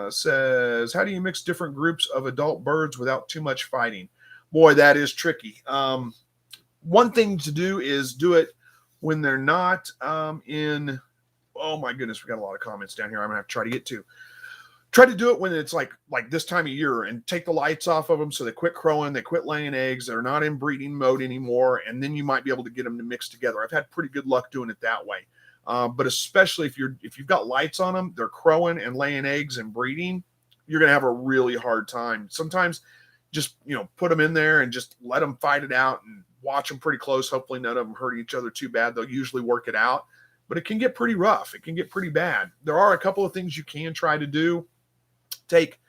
says, how do you mix different groups of adult birds without too much fighting? Boy, that is tricky. One thing to do is do it when they're not in, oh my goodness, we got a lot of comments down here I'm going to have to try to get to. Try to do it when it's like this time of year and take the lights off of them so they quit crowing, they quit laying eggs, they're not in breeding mode anymore, and then you might be able to get them to mix together. I've had pretty good luck doing it that way. But especially if you've got lights on them, they're crowing and laying eggs and breeding, you're going to have a really hard time. Sometimes just, put them in there and just let them fight it out and watch them pretty close. Hopefully none of them hurt each other too bad. They'll usually work it out, but it can get pretty rough. It can get pretty bad. There are a couple of things you can try to do. Take,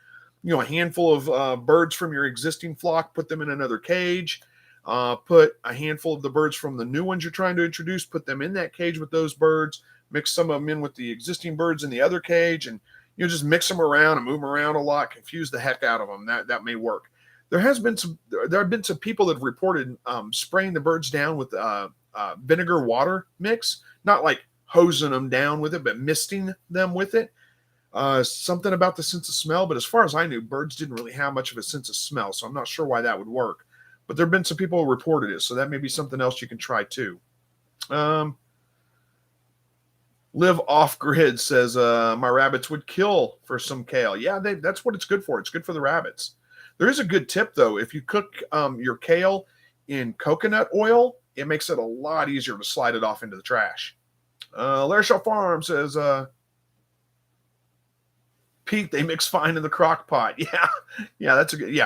a handful of birds from your existing flock, put them in another cage, put a handful of the birds from the new ones you're trying to introduce, put them in that cage with those birds, mix some of them in with the existing birds in the other cage, and just mix them around and move them around a lot, confuse the heck out of them. That may work. There have been some people that have reported spraying the birds down with vinegar water mix, not like hosing them down with it, but misting them with it. Something about the sense of smell, but as far as I knew, birds didn't really have much of a sense of smell, so I'm not sure why that would work. But there have been some people who reported it, so that may be something else you can try too. Live Off Grid says, my rabbits would kill for some kale. Yeah, that's what it's good for. It's good for the rabbits. There is a good tip, though. If you cook your kale in coconut oil, it makes it a lot easier to slide it off into the trash. Larishaw Farm says, Pete, they mix fine in the crock pot. Yeah, that's a good,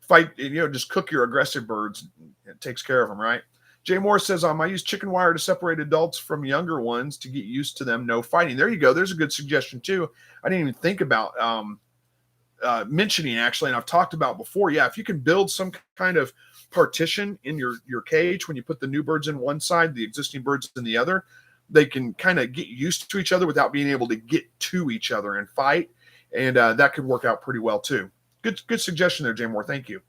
fight, just cook your aggressive birds. It takes care of them, right? Jay Moore says, I use chicken wire to separate adults from younger ones to get used to them. No fighting. There you go. There's a good suggestion too. I didn't even think about mentioning actually, and I've talked about before. Yeah, if you can build some kind of partition in your cage when you put the new birds in one side, the existing birds in the other, they can kind of get used to each other without being able to get to each other and fight. And that could work out pretty well too. Good suggestion there, Jay Moore. Thank you.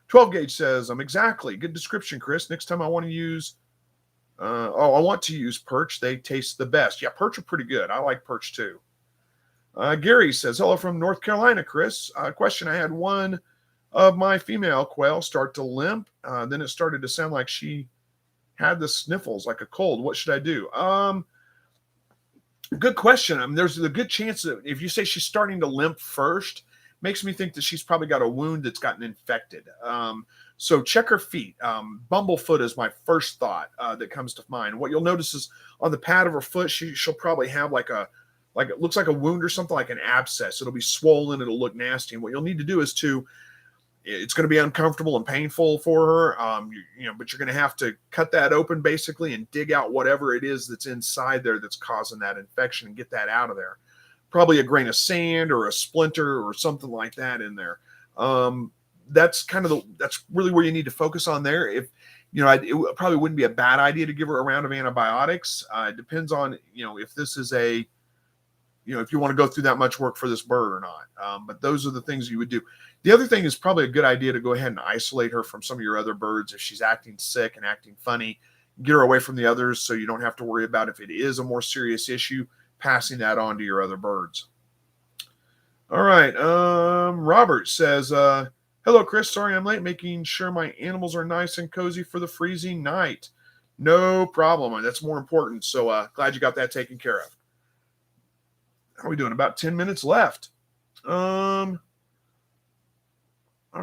12 gauge says, exactly. Good description, Chris. Next time I want to use, I want to use perch. They taste the best. Yeah, perch are pretty good. I like perch too. Gary says, hello from North Carolina, Chris. Question, I had one of my female quail start to limp. Then it started to sound like she had the sniffles, like a cold. What should I do? Good question. I mean, there's a good chance that if you say she's starting to limp first, makes me think that she's probably got a wound that's gotten infected. So check her feet. Bumblefoot is my first thought that comes to mind. What you'll notice is on the pad of her foot, she'll probably have like it looks like a wound or something, like an abscess. It'll be swollen. It'll look nasty. And what you'll need to do is it's going to be uncomfortable and painful for her, but you're going to have to cut that open basically and dig out whatever it is that's inside there that's causing that infection and get that out of there. Probably a grain of sand or a splinter or something like that in there. That's really where you need to focus on there. If it probably wouldn't be a bad idea to give her a round of antibiotics. It depends on if this is if you want to go through that much work for this bird or not. But those are the things you would do. The other thing is probably a good idea to go ahead and isolate her from some of your other birds. If she's acting sick and acting funny, get her away from the others so you don't have to worry about, if it is a more serious issue, passing that on to your other birds. All right. Robert says, hello, Chris. Sorry I'm late. Making sure my animals are nice and cozy for the freezing night. No problem. That's more important. So glad you got that taken care of. How are we doing? About 10 minutes left. All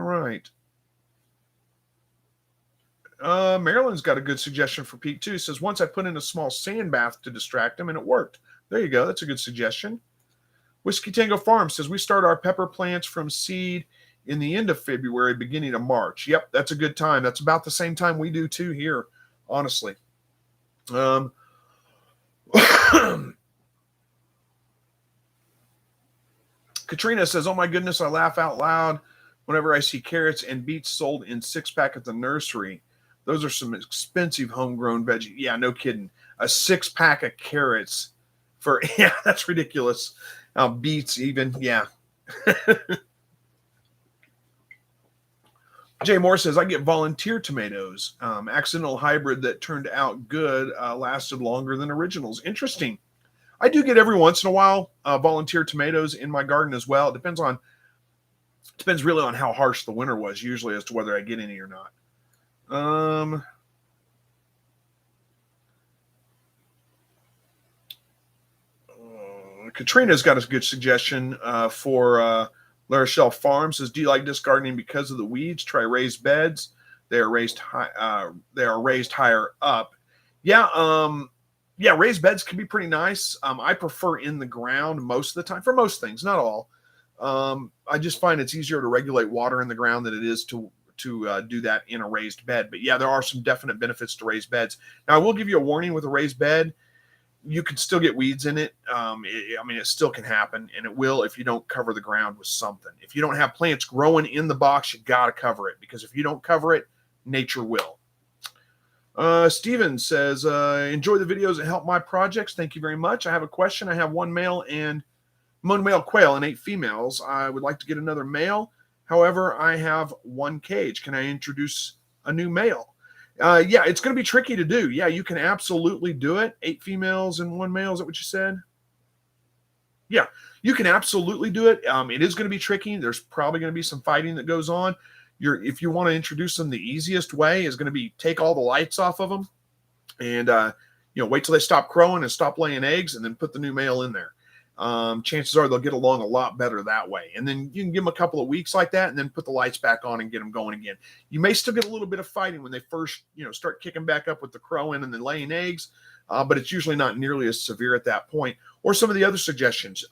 right. Marilyn's got a good suggestion for Pete too. He says, once I put in a small sand bath to distract him and it worked. There you go. That's a good suggestion. Whiskey Tango Farm says, we start our pepper plants from seed in the end of February, beginning of March. Yep, that's a good time. That's about the same time we do too here, honestly. Katrina says, oh my goodness, I laugh out loud whenever I see carrots and beets sold in 6-pack at the nursery. Those are some expensive homegrown veggies. Yeah, no kidding. A 6-pack of carrots that's ridiculous. Beets even, yeah. Jay Moore says, I get volunteer tomatoes. Accidental hybrid that turned out good, lasted longer than originals. Interesting. I do get every once in a while volunteer tomatoes in my garden as well. It depends really on how harsh the winter was, usually, as to whether I get any or not. Katrina's got a good suggestion for La Rochelle Farm. Says, do you like disc gardening because of the weeds? Try raised beds. They are raised high. They are raised higher up. Yeah, raised beds can be pretty nice. I prefer in the ground most of the time for most things, not all. I just find it's easier to regulate water in the ground than it is to do that in a raised bed. But yeah, there are some definite benefits to raised beds. Now, I will give you a warning with a raised bed. You can still get weeds in it. It still can happen, and it will if you don't cover the ground with something. If you don't have plants growing in the box, you got to cover it, because if you don't cover it, nature will. Steven says, enjoy the videos that help my projects. Thank you very much. I have a question. I have one male quail and 8 females. I would like to get another male. However, I have one cage. Can I introduce a new male? Yeah, it's going to be tricky to do. Yeah, you can absolutely do it. 8 females and 1 male. Is that what you said? Yeah, you can absolutely do it. It is going to be tricky. There's probably going to be some fighting that goes on. If you want to introduce them, the easiest way is going to be take all the lights off of them and, wait till they stop crowing and stop laying eggs, and then put the new male in there. Chances are they'll get along a lot better that way. And then you can give them a couple of weeks like that and then put the lights back on and get them going again. You may still get a little bit of fighting when they first, start kicking back up with the crowing and then laying eggs. But it's usually not nearly as severe at that point. Or some of the other suggestions,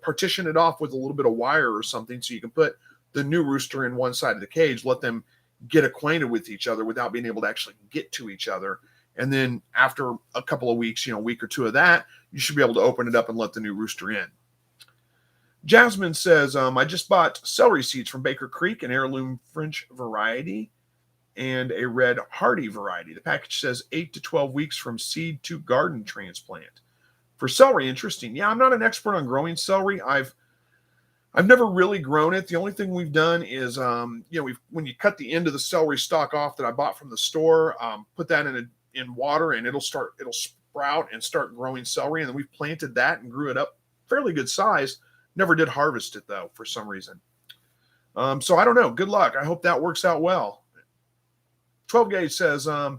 partition it off with a little bit of wire or something so you can put the new rooster in one side of the cage, let them get acquainted with each other without being able to actually get to each other. And then after a couple of weeks, a week or 2 of that, you should be able to open it up and let the new rooster in. Jasmine says, I just bought celery seeds from Baker Creek, an heirloom French variety and a red hardy variety. The package says 8 to 12 weeks from seed to garden transplant. For celery, interesting. Yeah, I'm not an expert on growing celery. I've I've never really grown it. The only thing we've done is, when you cut the end of the celery stalk off that I bought from the store, put that in water, and it'll sprout and start growing celery. And then we've planted that and grew it up fairly good size. Never did harvest it though for some reason. So I don't know. Good luck. I hope that works out well. 12 gauge says, I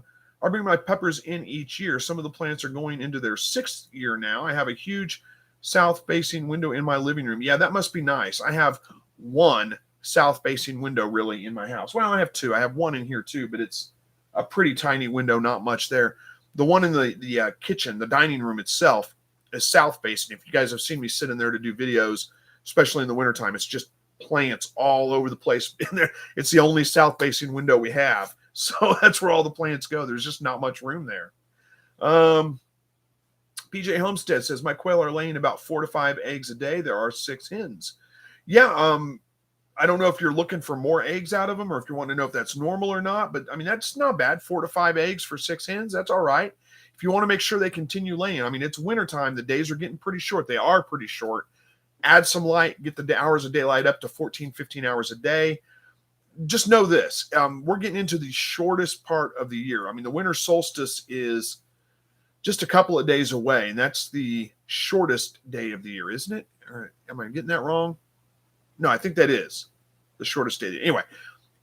bring my peppers in each year. Some of the plants are going into their 6th year now. I have a huge south-facing window in my living room. Yeah, that must be nice. I have one south-facing window really in my house. Well, I have two. I have one in here too, but it's a pretty tiny window, not much there. The one in the kitchen, the dining room itself, is south-facing. If you guys have seen me sit in there to do videos, especially in the wintertime, it's just plants all over the place in there. It's the only south-facing window we have. So that's where all the plants go. There's just not much room there. PJ Homestead says, my quail are laying about 4 to 5 eggs a day. There are 6 hens. Yeah, I don't know if you're looking for more eggs out of them or if you want to know if that's normal or not, but I mean, that's not bad. 4 to 5 eggs for 6 hens. That's all right. If you want to make sure they continue laying, I mean, it's wintertime. The days are getting pretty short. They are pretty short. Add some light, get the hours of daylight up to 14, 15 hours a day. Just know this, we're getting into the shortest part of the year. I mean, the winter solstice is just a couple of days away, and that's the shortest day of the year, isn't it? Or am I getting that wrong? No, I think that is the shortest day. Anyway,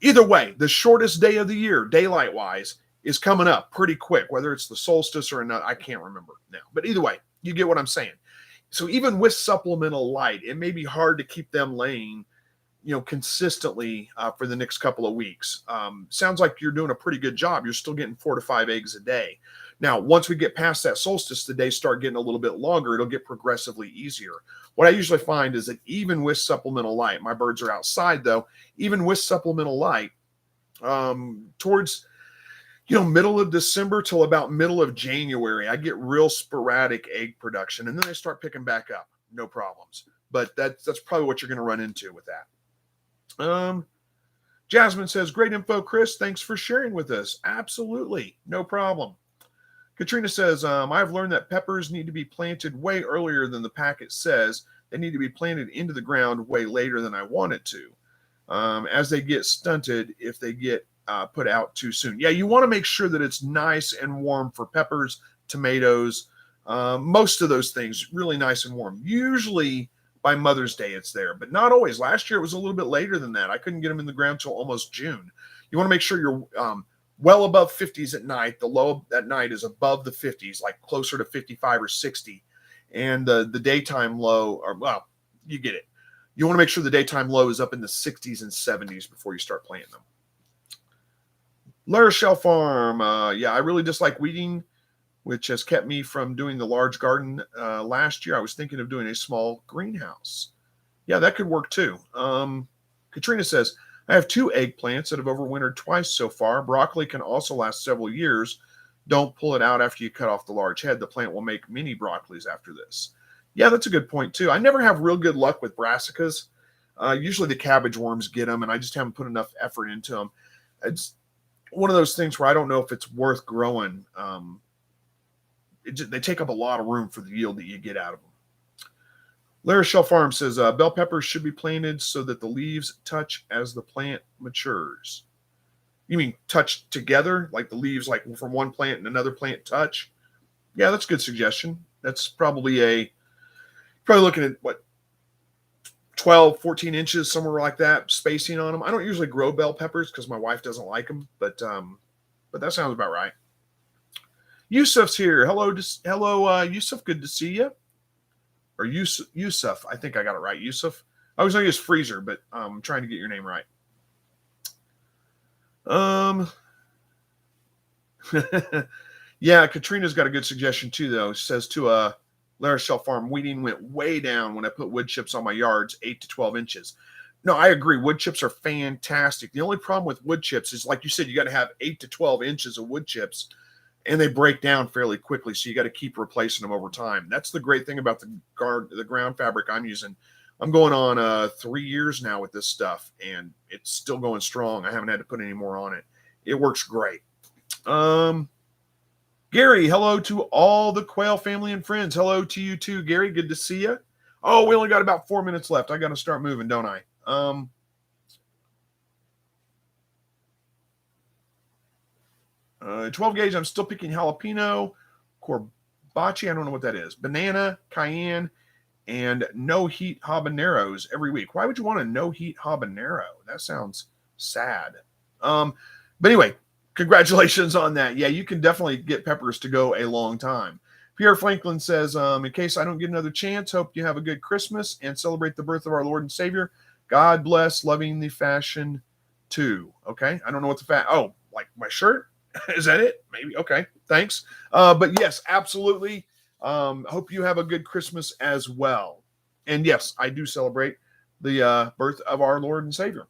either way, the shortest day of the year, daylight-wise, is coming up pretty quick, whether it's the solstice or another. I can't remember now. But either way, you get what I'm saying. So even with supplemental light, it may be hard to keep them laying consistently for the next couple of weeks. Sounds like you're doing a pretty good job. You're still getting 4 to 5 eggs a day. Now, once we get past that solstice, the days start getting a little bit longer. It'll get progressively easier. What I usually find is that even with supplemental light, my birds are outside though, even with supplemental light, towards middle of December till about middle of January, I get real sporadic egg production, and then they start picking back up. No problems. But that's probably what you're going to run into with that. Jasmine says, great info, Chris. Thanks for sharing with us. Absolutely. No problem. Katrina says, I've learned that peppers need to be planted way earlier than the packet says. They need to be planted into the ground way later than I want it to. As they get stunted, if they get put out too soon. Yeah, you want to make sure that it's nice and warm for peppers, tomatoes, most of those things, really nice and warm. Usually by Mother's Day it's there, but not always. Last year it was a little bit later than that. I couldn't get them in the ground till almost June. You want to make sure you're well above 50s at night. The low at night is above the 50s, like closer to 55 or 60. And the daytime low, you get it. You want to make sure the daytime low is up in the 60s and 70s before you start planting them. La Rochelle Farm. I really dislike weeding, which has kept me from doing the large garden last year. I was thinking of doing a small greenhouse. Yeah, that could work too. Katrina says, I have 2 eggplants that have overwintered twice so far. Broccoli can also last several years. Don't pull it out after you cut off the large head. The plant will make mini broccolis after this. Yeah, that's a good point too. I never have real good luck with brassicas. Usually the cabbage worms get them, and I just haven't put enough effort into them. It's one of those things where I don't know if it's worth growing. They take up a lot of room for the yield that you get out of them. La Rochelle Farm says, bell peppers should be planted so that the leaves touch as the plant matures. You mean touch together, like the leaves, like from one plant and another plant touch? Yeah, that's a good suggestion. That's probably looking at 12, 14 inches, somewhere like that, spacing on them. I don't usually grow bell peppers because my wife doesn't like them, but that sounds about right. Yusuf's here. Hello, Yusuf. Good to see you. Or Yusuf. I think I got it right. Yusuf. I was going to use Freezer, but I'm trying to get your name right. Yeah, Katrina's got a good suggestion too, though. She says to La Rochelle Farm, weeding went way down when I put wood chips on my yards, 8 to 12 inches. No, I agree. Wood chips are fantastic. The only problem with wood chips is, like you said, you got to have 8 to 12 inches of wood chips, and they break down fairly quickly, so you got to keep replacing them over time. That's the great thing about the ground fabric I'm using. I'm going on 3 years now with this stuff, and it's still going strong. I haven't had to put any more on it. It works great. Gary, hello to all the Quail family and friends. Hello to you too, Gary. Good to see you. Oh, we only got about 4 minutes left. I got to start moving, don't I? 12 gauge, I'm still picking jalapeno, corbachi, I don't know what that is, banana, cayenne, and no heat habaneros every week. Why would you want a no heat habanero? That sounds sad. But anyway, congratulations on that. Yeah, you can definitely get peppers to go a long time. Pierre Franklin says, in case I don't get another chance, hope you have a good Christmas and celebrate the birth of our Lord and Savior. God bless, loving the fashion too. Okay, I don't know what oh, like my shirt? Is that it? Maybe. Okay, thanks. But yes, absolutely. Hope you have a good Christmas as well. And yes, I do celebrate the birth of our Lord and Savior.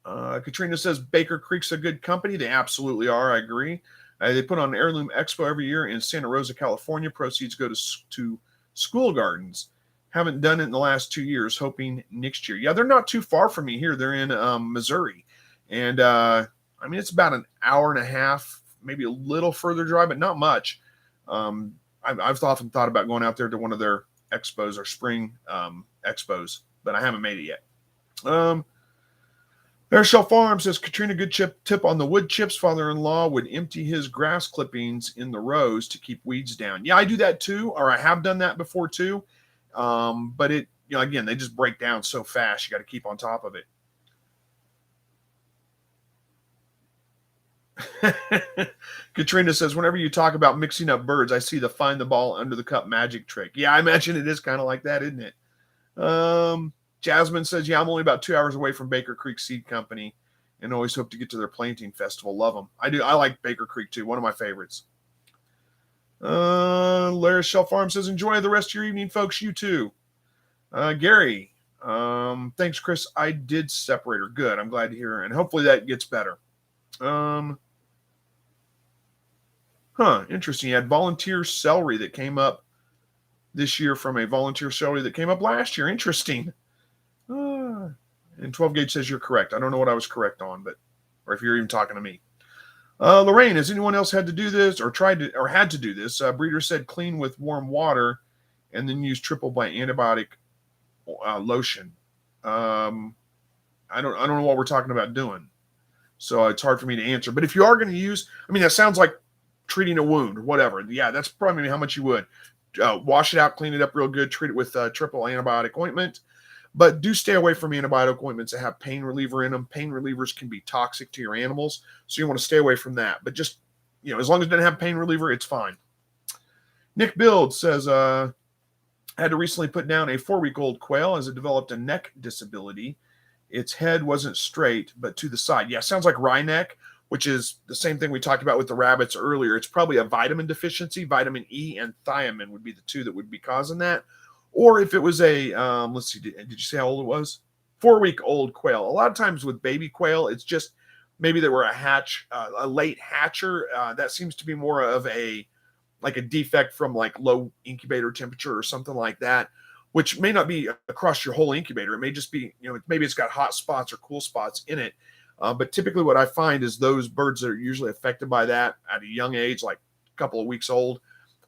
Katrina says Baker Creek's a good company. They absolutely are. I agree. They put on Heirloom Expo every year in Santa Rosa, California. Proceeds go to school gardens. Haven't done it in the last 2 years. Hoping next year. Yeah, they're not too far from me here. They're in Missouri, and I mean it's about an hour and a half, maybe a little further drive, but not much. I've often thought about going out there to one of their expos or spring expos, but I haven't made it yet. Airshell Farm says, Katrina, good tip on the wood chips. Father-in-law would empty his grass clippings in the rows to keep weeds down. Yeah, I do that too, or I have done that before too. But it, again, they just break down so fast. You got to keep on top of it. Katrina says, whenever you talk about mixing up birds, I see the find the ball under the cup magic trick. Yeah, I imagine it is kind of like that, isn't it? Jasmine says, yeah, I'm only about 2 hours away from Baker Creek Seed Company and always hope to get to their planting festival. Love them. I do. I like Baker Creek too. One of my favorites. Larry Shell Farm says, enjoy the rest of your evening, folks. You too. Gary, thanks, Chris. I did separate her. Good. I'm glad to hear her. And hopefully that gets better. Interesting. You had volunteer celery that came up this year from a volunteer celery that came up last year. Interesting. And 12 gauge says you're correct. I don't know what I was correct on, or if you're even talking to me. Lorraine, has anyone else had to do this or had to do this? Breeder said clean with warm water and then use triple by antibiotic lotion. I don't know what we're talking about doing. So it's hard for me to answer. But if you are going to use, that sounds like treating a wound or whatever. Yeah, that's probably how much you would. Wash it out, clean it up real good, treat it with triple antibiotic ointment. But do stay away from antibiotic ointments that have pain reliever in them. Pain relievers can be toxic to your animals, so you want to stay away from that. But just, as long as it doesn't have pain reliever, it's fine. Nick Build says, I had to recently put down a 4-week-old quail as it developed a neck disability. Its head wasn't straight, but to the side. Yeah, sounds like wry neck, which is the same thing we talked about with the rabbits earlier. It's probably a vitamin deficiency. Vitamin E and thiamine would be the two that would be causing that. Or if it was a, let's see, did you say how old it was? 4-week-old quail. A lot of times with baby quail, it's just maybe they were a late hatcher. That seems to be more of a defect from like low incubator temperature or something like that, which may not be across your whole incubator. It may just be, maybe it's got hot spots or cool spots in it. But typically what I find is those birds that are usually affected by that at a young age, like a couple of weeks old,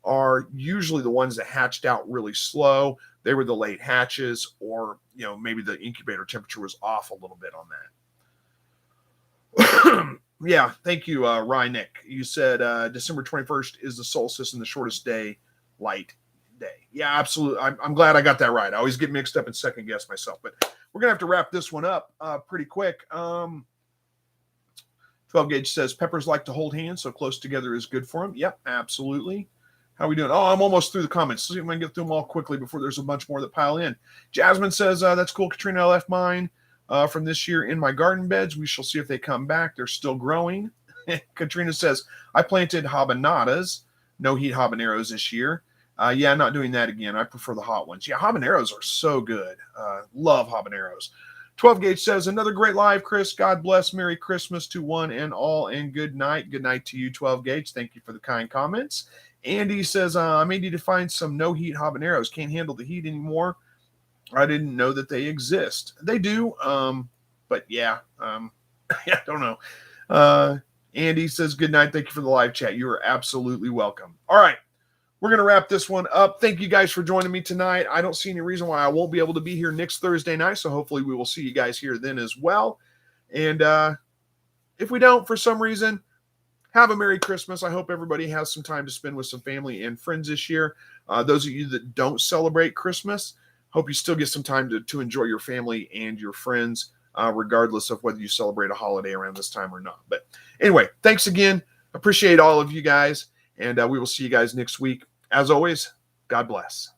are usually the ones that hatched out really slow. They were the late hatches, or maybe the incubator temperature was off a little bit on that. Yeah, thank you, Rynick. You said December 21st is the solstice and the shortest day, light day. Yeah, absolutely. I'm glad I got that right. I always get mixed up and second guess myself, but we're gonna have to wrap this one up pretty quick. 12 gauge says peppers like to hold hands, so close together is good for them. Yep, absolutely. How are we doing? Oh, I'm almost through the comments. See if I can get through them all quickly before there's a bunch more that pile in. Jasmine says, that's cool, Katrina. I left mine from this year in my garden beds. We shall see if they come back. They're still growing. Katrina says, I planted habanadas, no heat habaneros this year. Yeah, not doing that again. I prefer the hot ones. Yeah, habaneros are so good. Love habaneros. 12 gauge says, another great live, Chris. God bless. Merry Christmas to one and all, and good night. Good night to you, 12 gauge. Thank you for the kind comments. Andy says, I may need to find some no heat habaneros. Can't handle the heat anymore. I didn't know that they exist. They do. But yeah, I don't know. Andy says, good night. Thank you for the live chat. You are absolutely welcome. All right. we're going to wrap this one up. Thank you guys for joining me tonight. I don't see any reason why I won't be able to be here next Thursday night, so hopefully we will see you guys here then as well. And if we don't, for some reason, have a Merry Christmas. I hope everybody has some time to spend with some family and friends this year. Those of you that don't celebrate Christmas, hope you still get some time to enjoy your family and your friends, regardless of whether you celebrate a holiday around this time or not. But anyway, thanks again. Appreciate all of you guys, and we will see you guys next week. As always, God bless.